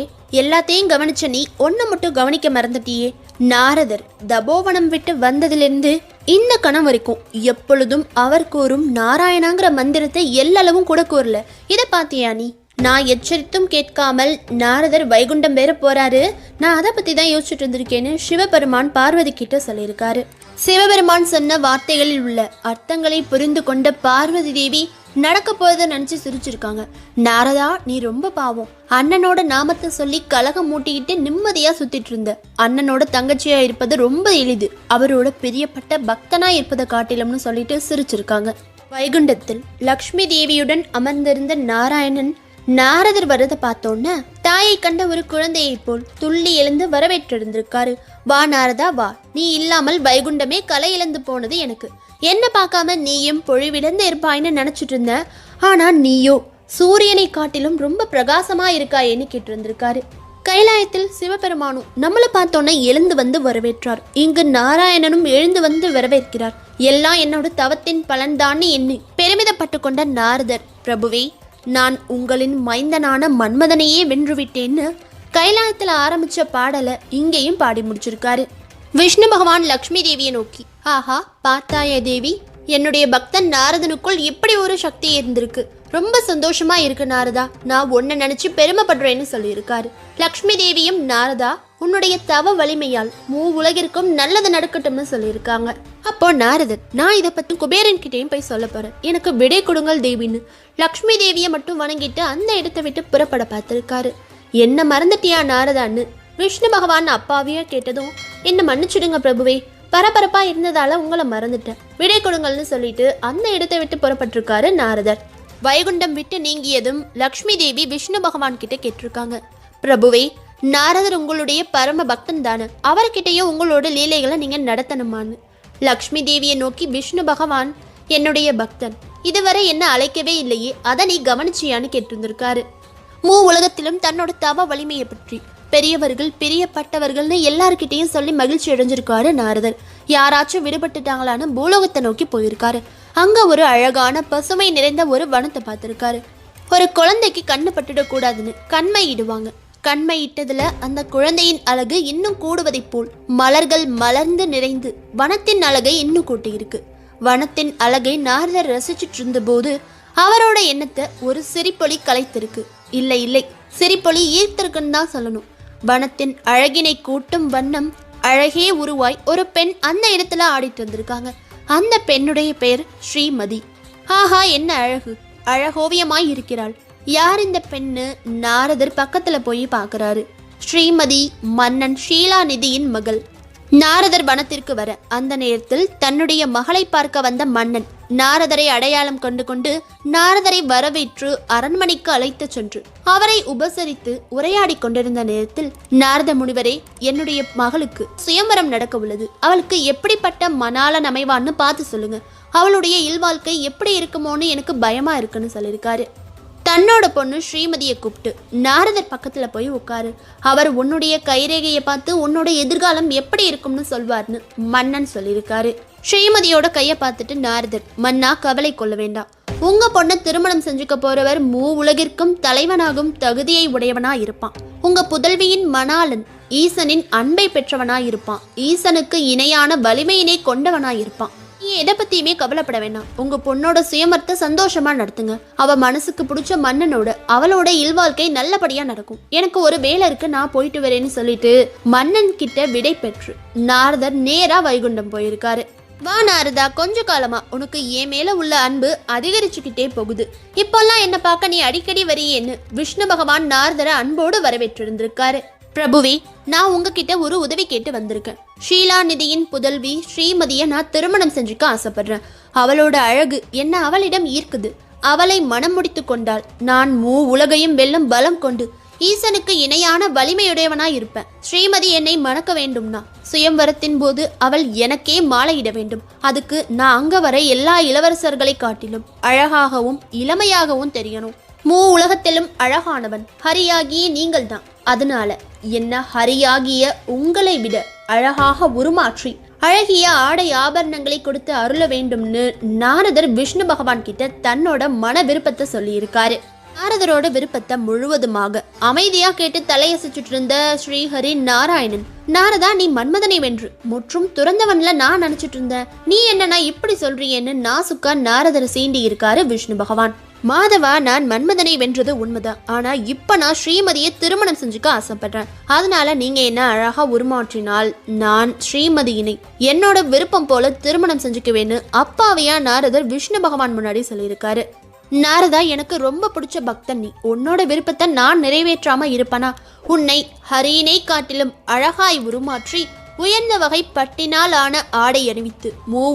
Speaker 1: எல்லாத்தையும் கவனிச்ச நீ ஒன்ன மட்டும் கவனிக்க மறந்துட்டியே. நாரதர் தபோவனம் விட்டு வந்ததிலிருந்து இந்த கணம் வரைக்கும் எப்பொழுதும் அவர் கூறும் நாராயணாங்கிற மந்திரத்தை எல்லளவும் கூட கூறல. இதை பாத்தியா நீ? நான் எச்சரித்தும் கேட்காமல் நாரதர் வைகுண்டம் வேற போறாரு. நான் அதை பத்தி தான் யோசிச்சுட்டு இருந்திருக்கேன்னு சிவபெருமான் பார்வதி கிட்ட சொல்லியிருக்காரு. சிவபெருமான் சொன்ன வார்த்தைகளில் உள்ள அர்த்தங்களை புரிந்து கொண்ட பார்வதி தேவி நடக்க போறதை நினைச்சு சிரிச்சிருக்காங்க. நாரதா, நீ ரொம்ப பாவம். அண்ணனோட நாமத்தை சொல்லி கலகம் மூட்டிக்கிட்டு நிம்மதியா சுத்திட்டு இருந்த. அண்ணனோட தங்கச்சியா இருப்பது ரொம்ப எளிது, அவரோட பிரியப்பட்ட பக்தனா இருப்பதை காட்டிலும்னு சொல்லிட்டு சிரிச்சிருக்காங்க. வைகுண்டத்தில் லக்ஷ்மி தேவியுடன் அமர்ந்திருந்த நாராயணன் நாரதர் வரதை பார்த்தோன்னா தாயை கண்ட ஒரு குழந்தையை போல் துள்ளி எழுந்து வரவேற்றிருந்திருக்காரு. வா நாரதா வா, நீ இல்லாமல் வைகுண்டமே கலை இழந்து போனது எனக்கு. என்ன பார்க்காம நீயும் பொழிவிழந்து இருப்பாயின்னு நினைச்சிட்டு இருந்த, ஆனா நீயோ சூரியனை காட்டிலும் ரொம்ப பிரகாசமா இருக்காயேன்னு கேட்டிருந்திருக்காரு. கைலாயத்தில் சிவபெருமானும் நம்மளை பார்த்தோன்னா எழுந்து வந்து வரவேற்றார். இங்கு நாராயணனும் எழுந்து வந்து வரவேற்கிறார். எல்லாம் என்னோட தவத்தின் பலன்தான்னு எண்ணி பெருமிதப்பட்டு கொண்ட நாரதர், பிரபுவே, நான் உங்களின் மைந்தனான மன்மதனையே வென்றுவிட்டேன்னு கைலாயத்தில் ஆரம்பிச்ச பாடலை இங்கேயும் பாடி முடிச்சிருக்காரு. விஷ்ணு பகவான் லக்ஷ்மி தேவியை நோக்கி, ஆஹா பார்த்தாய தேவி, என்னுடைய பக்தன் நாரதனுக்குள் இப்படி ஒரு சக்தி இருந்திருக்கு. ரொம்ப சந்தோஷமா இருக்கு நாரதா, நான் உன்னை நினைச்சு பெருமைப்படுறேன்னு சொல்லியிருக்காரு. லக்ஷ்மி தேவியும், நாரதா, உன்னுடைய தவ வலிமையால் உலகிற்கும் நல்லது நடக்கட்டும்னு சொல்லியிருக்காங்க. அப்போ நாரதர், நான் இதை பத்தி குபேரன் கிட்டையும் போய் சொல்ல போறேன், எனக்கு விடை கொடுங்கள் தேவின்னு லக்ஷ்மி தேவியை மட்டும் வணங்கிட்டு அந்த இடத்தை விட்டு புறப்பட பார்த்திருக்காரு. என்ன மறந்துட்டியா நாரதான்னு விஷ்ணு பகவான் அப்பாவியா கேட்டதும், என்ன மன்னிச்சுடுங்க பிரபுவே, பரபரப்பா இருந்ததால உங்களை மறந்துட்டேன், விடை கொடுங்கள்னு சொல்லிட்டு அந்த இடத்தை விட்டு புறப்பட்டிருக்காரு நாரதர். வைகுண்டம் விட்டு நீங்கியதும் லக்ஷ்மி தேவி விஷ்ணு பகவான் கிட்ட கேட்டிருக்காங்க, பிரபுவே, நாரதர் உங்களுடைய பரம பக்தன் தானே, அவர்கிட்டயும் உங்களோட லீலைகளை நீங்க நடத்தணுமான்னு. லக்ஷ்மி தேவியை நோக்கி விஷ்ணு பகவான், என்னுடைய பக்தன், இதுவரை என்ன அழைக்கவே இல்லையே, அதை நீ கவனிச்சியான்னு கேட்டிருந்திருக்காரு. உலகத்திலும் தன்னோட தவ வலிமையை பற்றி பெரியவர்கள் பிரியப்பட்டவர்கள்னு எல்லார்கிட்டையும் சொல்லி மகிழ்ச்சி அடைஞ்சிருக்காரு நாரதர். யாராச்சும் விடுபட்டுட்டாங்களான்னு பூலோகத்தை நோக்கி போயிருக்காரு. அங்க ஒரு அழகான பசுமை நிறைந்த ஒரு வனத்தை பார்த்திருக்காரு. ஒரு குழந்தைக்கு கண்ணு பட்டுடக்கூடாதுன்னு கண்மை இடுவாங்க. கண்மை இட்டதுல அந்த குழந்தையின் அழகு இன்னும் கூடுவதைப் போல் மலர்கள் மலர்ந்து நிறைந்து வனத்தின் அழகை இன்னும் கூட்டியிருக்கு. வனத்தின் அழகை நாரதர் ரசிச்சுட்டு இருந்த போது அவரோட எண்ணத்தை ஒரு சிரிப்பொலி கலைத்திருக்கு. இல்லை சிரிப்பொலி ஈர்த்திருக்குன்னு தான் சொல்லணும். வனத்தின் அழகினை கூட்டும் வண்ணம் அழகே உருவாய் ஒரு பெண் அந்த இடத்துல ஆடிட்டு வந்திருக்காங்க. அந்த பெண்ணுடைய பெயர் ஸ்ரீமதி. ஆஹா, என்ன அழகு! அழகோவியமாய் இருக்கிறாள். யார் இந்த பெண்ணு? நாரதர் பக்கத்துல போய் பார்க்கறாரு. ஸ்ரீமதி மன்னன் ஷீலாநிதியின் மகள். நாரதர் வனத்திற்கு வர அந்த நேரத்தில் தன்னுடைய மகளை பார்க்க வந்த மன்னன் நாரதரை அடையாளம் கொண்டு நாரதரை வரவேற்று அரண்மனைக்கு அழைத்து சென்று அவரை உபசரித்து உரையாடி கொண்டிருந்த நேரத்தில், நாரத முனிவரே, என்னுடைய மகளுக்கு சுயம்பரம் நடக்க உள்ளது. அவளுக்கு எப்படிப்பட்ட மணாளன் அமைவான்னு பார்த்து சொல்லுங்க. அவளுடைய இல்வாழ்க்கை எப்படி இருக்குமோன்னு எனக்கு பயமா இருக்குன்னு சொல்லியிருக்காரு. தன்னோட பொண்ணு ஸ்ரீமதியை கூப்பிட்டு நாரதர் பக்கத்துல போய் உட்காரு. அவர் உன்னுடைய கைரேகையை பார்த்து உன்னோட எதிர்காலம் எப்படி இருக்கும்னு சொல்வார்னு மன்னன் சொல்லியிருக்காரு. ஸ்ரீமதியோட கையை பார்த்துட்டு நாரதர், மன்னா, கவலை கொள்ள வேண்டாம். உங்க பொண்ணை திருமணம் செஞ்சுக்க போறவர் உலகிற்கும் தலைவனாகும் தகுதியை உடையவனா இருப்பான். உங்க புதல்வியின் மணாளன் ஈசனின் அன்பை பெற்றவனா இருப்பான். ஈசனுக்கு இணையான வலிமையினை கொண்டவனா இருப்பான். நீ எதை பத்தியுமே கவலைப்பட வேண்டாம். உங்க பொண்ணோட சுயமரத்தை சந்தோஷமா நடத்துங்க. அவ மனசுக்கு பிடிச்ச மன்னனோட அவளோட இல்வாழ்க்கை நல்லபடியா நடக்கும். எனக்கு ஒரு வேலை இருக்கு, நான் போயிட்டு வரேன்னு சொல்லிட்டு மன்னன் கிட்ட விடை பெற்று நாரதர் நேரா வைகுண்டம் போயிருக்காரு. வா நாரதா, கொஞ்ச காலமா உனக்கு என் மேல உள்ள அன்பு அதிகரிச்சுக்கிட்டே போகுது. இப்பெல்லாம் என்ன பார்க்க நீ அடிக்கடி வரியேன்னு விஷ்ணு பகவான் நாரதரை அன்போடு வரவேற்றிருந்திருக்காரு. பிரபுவே, நான் உங்ககிட்ட ஒரு உதவி கேட்டு வந்திருக்கேன். ஷீலாநிதியின் புதல்வி ஸ்ரீமதியை நான் திருமணம் செஞ்சுக்க ஆசைப்படுறேன். அவளோட அழகு என்ன அவளிடம் ஈர்க்குது. அவளை மனம் முடித்து கொண்டால் நான் உலகையும் வெல்லும் பலம் கொண்டு ஈசனுக்கு இணையான வலிமையுடையவனா இருப்பேன். ஸ்ரீமதி என்னை மணக்க வேண்டும்னா சுயம்வரத்தின் போது அவள் எனக்கே மாலையிட வேண்டும். அதுக்கு நான் அங்க வர எல்லா இளவரசர்களை காட்டிலும் அழகாகவும் இளமையாகவும் தெரியணும். உலகத்திலும் அழகானவன் ஹரியாகிய நீங்கள் தான். அதனால என்ன ஹரியாகிய உங்களை விட அழகாக உருமாற்றி அழகிய ஆடை ஆபரணங்களை கொடுத்து அருள வேண்டும்னு நாரதர் விஷ்ணு பகவான் கிட்ட தன்னோட மன விருப்பத்தை சொல்லியிருக்காரு. நாரதரோட விருப்பத்தை முழுவதுமாக அமைதியா கேட்டு தலையசிச்சுட்டு இருந்த ஸ்ரீஹரி நாராயணன், நாரதா, நீ மன்மதனை வென்று முற்றும் துறந்தவன்ல நான் நினைச்சிட்டு இருந்தேன். நீ என்னன்னா இப்படி சொல்றியேன்னு நாசுக்கா நாரதரை சீண்டி இருக்காரு விஷ்ணு பகவான். மாதவா, நான் மன்மதனை வென்றது உண்மைதான். ஆனா இப்ப நான் ஸ்ரீமதியை திருமணம் செஞ்சுக்க ஆசைப்படுறேன். அதனால நீங்க என்ன அழகா உருமாற்றினால் நான் ஸ்ரீமதியினை என்னோட விருப்பம் போல திருமணம் செஞ்சுக்குவேன்னு அப்பாவையா நாரதர் விஷ்ணு பகவான் முன்னாடி சொல்லியிருக்காரு. நாரதா, எனக்கு ரொம்ப பிடிச்ச பக்தன் நீ. உன்னோட விருப்பத்தை நான் நிறைவேற்றாம இருப்பனா? உன்னை ஹரியினை காட்டிலும் அழகாய் உருமாற்றி உயர்ந்த வகை பட்டினால் ஆன ஆடை அணிவித்து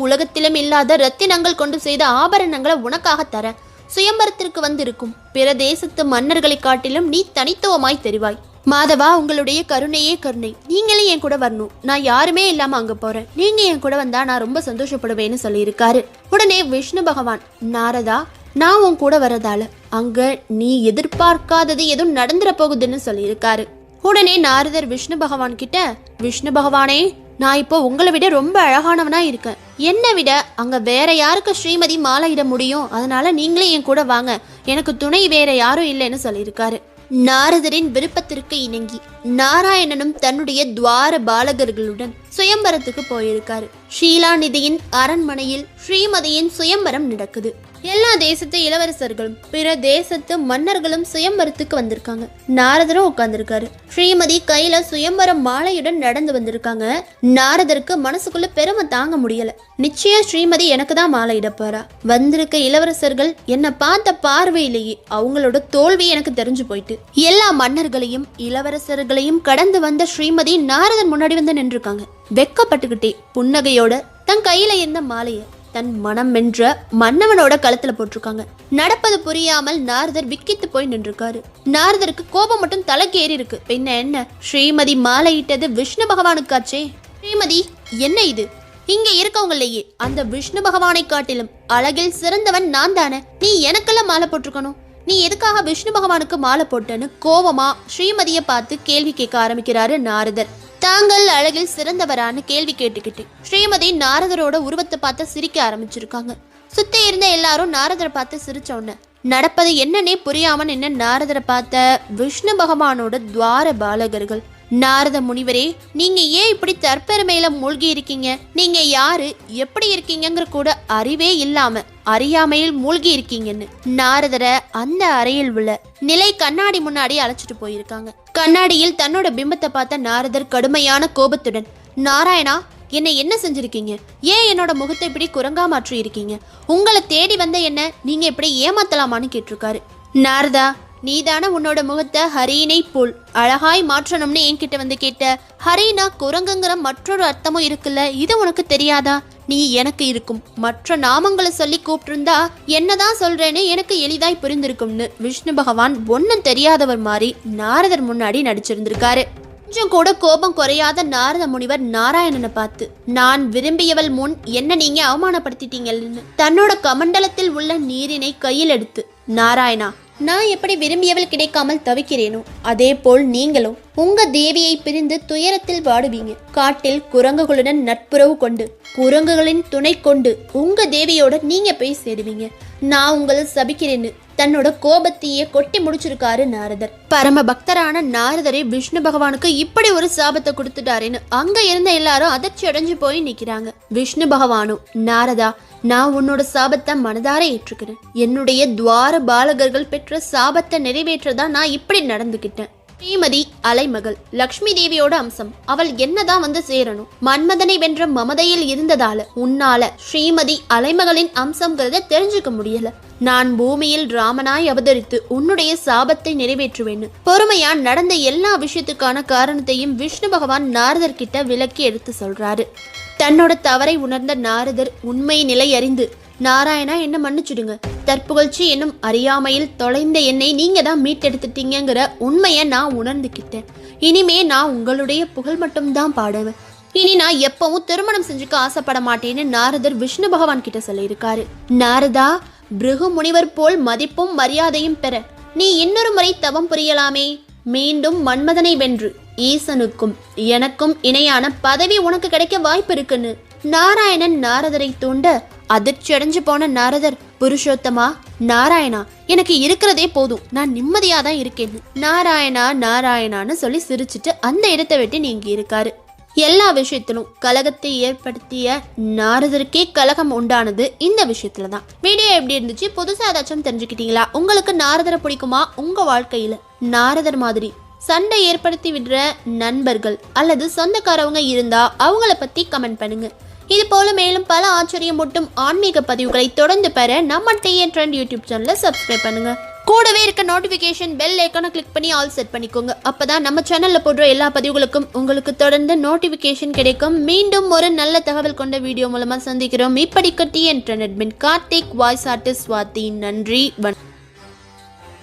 Speaker 1: உலகத்திலும் இல்லாத ரத்தினங்கள் கொண்டு செய்த ஆபரணங்களை உனக்காக தர சுயம்பரத்திற்கு வந்திருக்கும் பிற தேசத்து மன்னர்களை காட்டிலும் நீ தனித்துவமாய் தெரிவாய். மாதவா, உங்களுடைய கருணையே கருணை. நீங்களே என் கூட வரணும். நான் யாருமே இல்லாம அங்க போறேன். நீங்க என் கூட வந்தா நான் ரொம்ப சந்தோஷப்படுவேன்னு சொல்லியிருக்காரு. உடனே விஷ்ணு பகவான், நாரதா, நான் உன் கூட வரதால அங்க நீ எதிர்பார்க்காதது எதுவும் நடந்துட போகுதுன்னு சொல்லியிருக்காரு. உடனே நாரதர் விஷ்ணு பகவான் கிட்ட, விஷ்ணு பகவானே, நான் இப்போ உங்களை விட ரொம்ப அழகானவனா இருக்கேன். என்னை விட அங்க வேற யாருக்கு ஸ்ரீமதி மாலையிட முடியும்? அதனால நீங்களே என் கூட வாங்க. எனக்கு துணை வேற யாரும் இல்லைன்னு சொல்லியிருக்காரு. நாரதரின் விருப்பத்திற்கு இணங்கி நாராயணனும் தன்னுடைய துவார பாலகர்களுடன் சுயம்பரத்துக்கு போயிருக்காரு. ஷீலாநிதியின் அரண்மனையில் ஸ்ரீமதியின் சுயம்பரம் நடக்குது. எல்லா தேசத்து இளவரசர்களும் பிற தேசத்து மன்னர்களும் சுயம்பரத்துக்கு வந்திருக்காங்க. நாரதரும் உட்கார்ந்துருக்காரு. ஸ்ரீமதி கையில சுயம்பரம் மாலையுடன் நடந்து வந்திருக்காங்க. நாரதருக்கு மனசுக்குள்ள பெருமை தாங்க முடியல. நிச்சயம் ஸ்ரீமதி எனக்கு தான் மாலையிட போறா. வந்திருக்க இளவரசர்கள் என்ன பார்த்த பார்வையிலேயே அவங்களோட தோல்வி எனக்கு தெரிஞ்சு போயிட்டு எல்லா மன்னர்களையும் இளவரசர்களையும் கடந்து வந்த ஸ்ரீமதி நாரதர் முன்னாடி வந்து நின்றுருக்காங்க. வெக்கப்பட்டுக்கிட்டே புன்னகையோட தன் கையில இருந்த மாலைய தன் மனம் வென்ற மன்னவனோட கழுத்துல போட்டிருக்காங்க. நடப்பது புரியாமல் நாரதர் விக்கித்து போய் நின்றுருக்காரு. நாரதருக்கு கோபம் மட்டும் தலைக்கு ஏறி இருக்கு. என்ன ஸ்ரீமதி மாலையிட்டது விஷ்ணு பகவானுக்காச்சே. ஸ்ரீமதி, என்ன இது? இங்க இருக்கவங்களையே அந்த விஷ்ணு பகவானை காட்டிலும் அழகில் சிறந்தவன் நான் தானே, நீ எனக்கெல்லாம் மாலை போட்டிருக்கணும், நீ எதுக்காக விஷ்ணு பகவானுக்கு மாலை போட்டேன்னு கோவமா ஸ்ரீமதியை பார்த்து கேள்வி கேட்க ஆரம்பிக்கிறாரு நாரதர். தாங்கள் அழகில் சிறந்தவரான்னு கேள்வி கேட்டுக்கிட்டு ஸ்ரீமதி நாரதரோட உருவத்தை பார்த்து சிரிக்க ஆரம்பிச்சிருக்காங்க. சுத்தி இருந்த எல்லாரும் நாரதரை பார்த்து சிரிச்ச உடனே நடப்பது என்னன்னே புரியாம நின்ன நாரதரை பார்த்த விஷ்ணு பகவானோட துவார பாலகர்கள், நாரத முனிவரே, நீங்க ஏன் இப்படி தற்பெருமையில மூழ்கி இருக்கீங்க? நீங்க யாரு, எப்படி இருக்கீங்கிற கூட அறிவே இல்லாம அறியாமையில் மூழ்கி இருக்கீங்கன்னு நாரதரை அந்த அறையில் உள்ள நிலை கண்ணாடி முன்னாடி அழைச்சிட்டு போயிருக்காங்க. கண்ணாடியில் தன்னோட பிம்பத்தை பார்த்த நாரதர் கடுமையான கோபத்துடன், நாராயணா, என்னை என்ன செஞ்சிருக்கீங்க? ஏன் என்னோட முகத்தை இப்படி குரங்கா மாற்றி இருக்கீங்க? உங்களை தேடி வந்த என்ன நீங்க இப்படி ஏமாத்தலாமான்னு கேட்டிருக்காரு. நாரதா, நீதான உன்னோட முகத்தை ஹரியினை போல் அழகாய் மாற்றணும்னு என்கிட்ட வந்து கேட்ட. ஹரினா குரங்குங்கிற மற்றொரு அர்த்தமும் இருக்குல்ல, இது உனக்கு தெரியாதா? நீ எனக்கு இருக்கும் மற்ற நாமங்களை சொல்லி கூப்பிட்டிருந்தா என்னதான் சொல்றேன்னு எனக்கு எளிதாய் புரிந்திருக்கும்னு விஷ்ணு பகவான் ஒன்னும் தெரியாதவர் மாதிரி நாரதர் முன்னாடி நடிச்சிருந்திருக்காரு. கொஞ்சம் கூட கோபம் குறையாத நாரத முனிவர் நாராயணனை பார்த்து, நான் விரும்பியவள் முன் என்ன நீங்க அவமானப்படுத்திட்டீங்கன்னு தன்னோட கமண்டலத்தில் உள்ள நீரினை கையில் எடுத்து, நாராயணா, நான் எப்படி விரும்பியவள் கிடைக்காமல் தவிக்கிறேனோ அதே போல் நீங்களும் உங்க தேவியை பிரிந்து துயரத்தில் வாடுவீங்க. காட்டில் குரங்குகளுடன் நட்புறவு கொண்டு குரங்குகளின் துணை கொண்டு உங்க தேவியோட நீங்க போய் சேருவீங்க. நான் உங்களை சபிக்கிறேன்னு தன்னோட கோபத்தையே கொட்டி முடிச்சிருக்காரு நாரதர். பரம பக்தரான நாரதரை விஷ்ணு பகவானுக்கு இப்படி ஒரு சாபத்தை கொடுத்துட்டாருன்னு அங்க இருந்த எல்லாரும் அதிர்ச்சி அடைஞ்சு போய் நிக்கிறாங்க. விஷ்ணு பகவானும், நாரதா, நான் உன்னோட சாபத்தை மனதார ஏற்றுக்கிறேன். என்னுடைய துவார பாலகர்கள் பெற்ற சாபத்தை நிறைவேற்றதா நான் இப்படி நடந்துகிட்டேன். ஸ்ரீமதி அலைமகள் லக்ஷ்மி தேவியோட அம்சம், அவள் என்னதான் வந்து சேரணும். மன்மதனை வென்ற மமதையில் இருந்ததால உன்னால ஸ்ரீமதி அலைமகளின் அம்சம்ங்கிறத தெரிஞ்சுக்க முடியல. நான் பூமியில் ராமனாய் அவதரித்து உன்னுடைய சாபத்தை நிறைவேற்றுவேன்னு பொறுமையா நடந்த எல்லா விஷயத்துக்கான காரணத்தையும் விஷ்ணு பகவான் நாரதர் கிட்ட விளக்கி எடுத்து சொல்றாரு. தன்னோட தவறை உணர்ந்த நாரதர் உண்மை நிலை அறிந்து, நாராயணா, என்ன மன்னிச்சுடுங்க. தற்புகழ்ச்சி என்னும் அறியாமையில் தொலைந்த என்னை நீங்க தான் மீட்டெடுத்துட்டீங்கிற உண்மையை நான் உணர்ந்துக்கிட்டேன். இனிமே நான் உங்களுடைய புகழ் மட்டும்தான் பாடுவேன். இனி நான் எப்பவும் திருமணம் செஞ்சுக்க ஆசைப்பட மாட்டேன்னு நாரதர் விஷ்ணு பகவான் கிட்ட சொல்லியிருக்காரு. நாரதா, பிருகு முனிவர் போல் மதிப்பும் மரியாதையும் பெற நீ இன்னொரு முறை தவம் புரியலாமே. மீண்டும் மன்மதனை வென்று ஈசனுக்கும் எனக்கும் இணையான பதவி உனக்கு கிடைக்க வாய்ப்பு இருக்குன்னு நாராயணன் நாரதரை தூண்ட அதிர்ச்சி அடைஞ்சு போன நாரதர், புருஷோத்தமா, நாராயணா, எனக்கு இருக்கிறதே போதும், நான் நிம்மதியா தான் இருக்கேன்னு நாராயணா நாராயணான்னு சொல்லி சிரிச்சுட்டு அந்த இடத்தை விட்டு நீங்கி இருக்காரு. எல்லா விஷயத்திலும் கலகத்தை ஏற்படுத்திய நாரதருக்கே கலகம் உண்டானது இந்த விஷயத்துல தான். வீடியோ எப்படி இருந்துச்சு? புதுசா ஏதாச்சும் தெரிஞ்சுக்கிட்டீங்களா? உங்களுக்கு நாரதரை பிடிக்குமா? உங்க வாழ்க்கையில நாரதர் மாதிரி சண்டை ஏற்படுத்தி விடுற நண்பர்கள் அல்லது சொந்தக்காரவங்க இருந்தா அவங்கள பத்தி கமெண்ட் பண்ணுங்க. இது போல மேலும் பல ஆச்சரியமூட்டும் ஆன்மீக பதிவுகளை தொடர்ந்து பெற நம்ம TN Trend யூடியூப் சேனலை சப்ஸ்கிரைப் பண்ணுங்க. கூடவே இருக்க நோட்டிஃபிகேஷன் பெல் ஐக்கானை கிளிக் பண்ணி ஆல் செட் பண்ணிக்கோங்க. அப்பதான் நம்ம சேனல்ல போடுற எல்லா பதிவுகளுக்கும் உங்களுக்கு தொடர்ந்து நோட்டிஃபிகேஷன் கிடைக்கும். மீண்டும் ஒரு நல்ல தகவல் கொண்ட வீடியோ மூலமா சந்திக்கிறோம். இப்படிக்கு TN Trend admin Karthik, voice artist Swathi. நன்றி.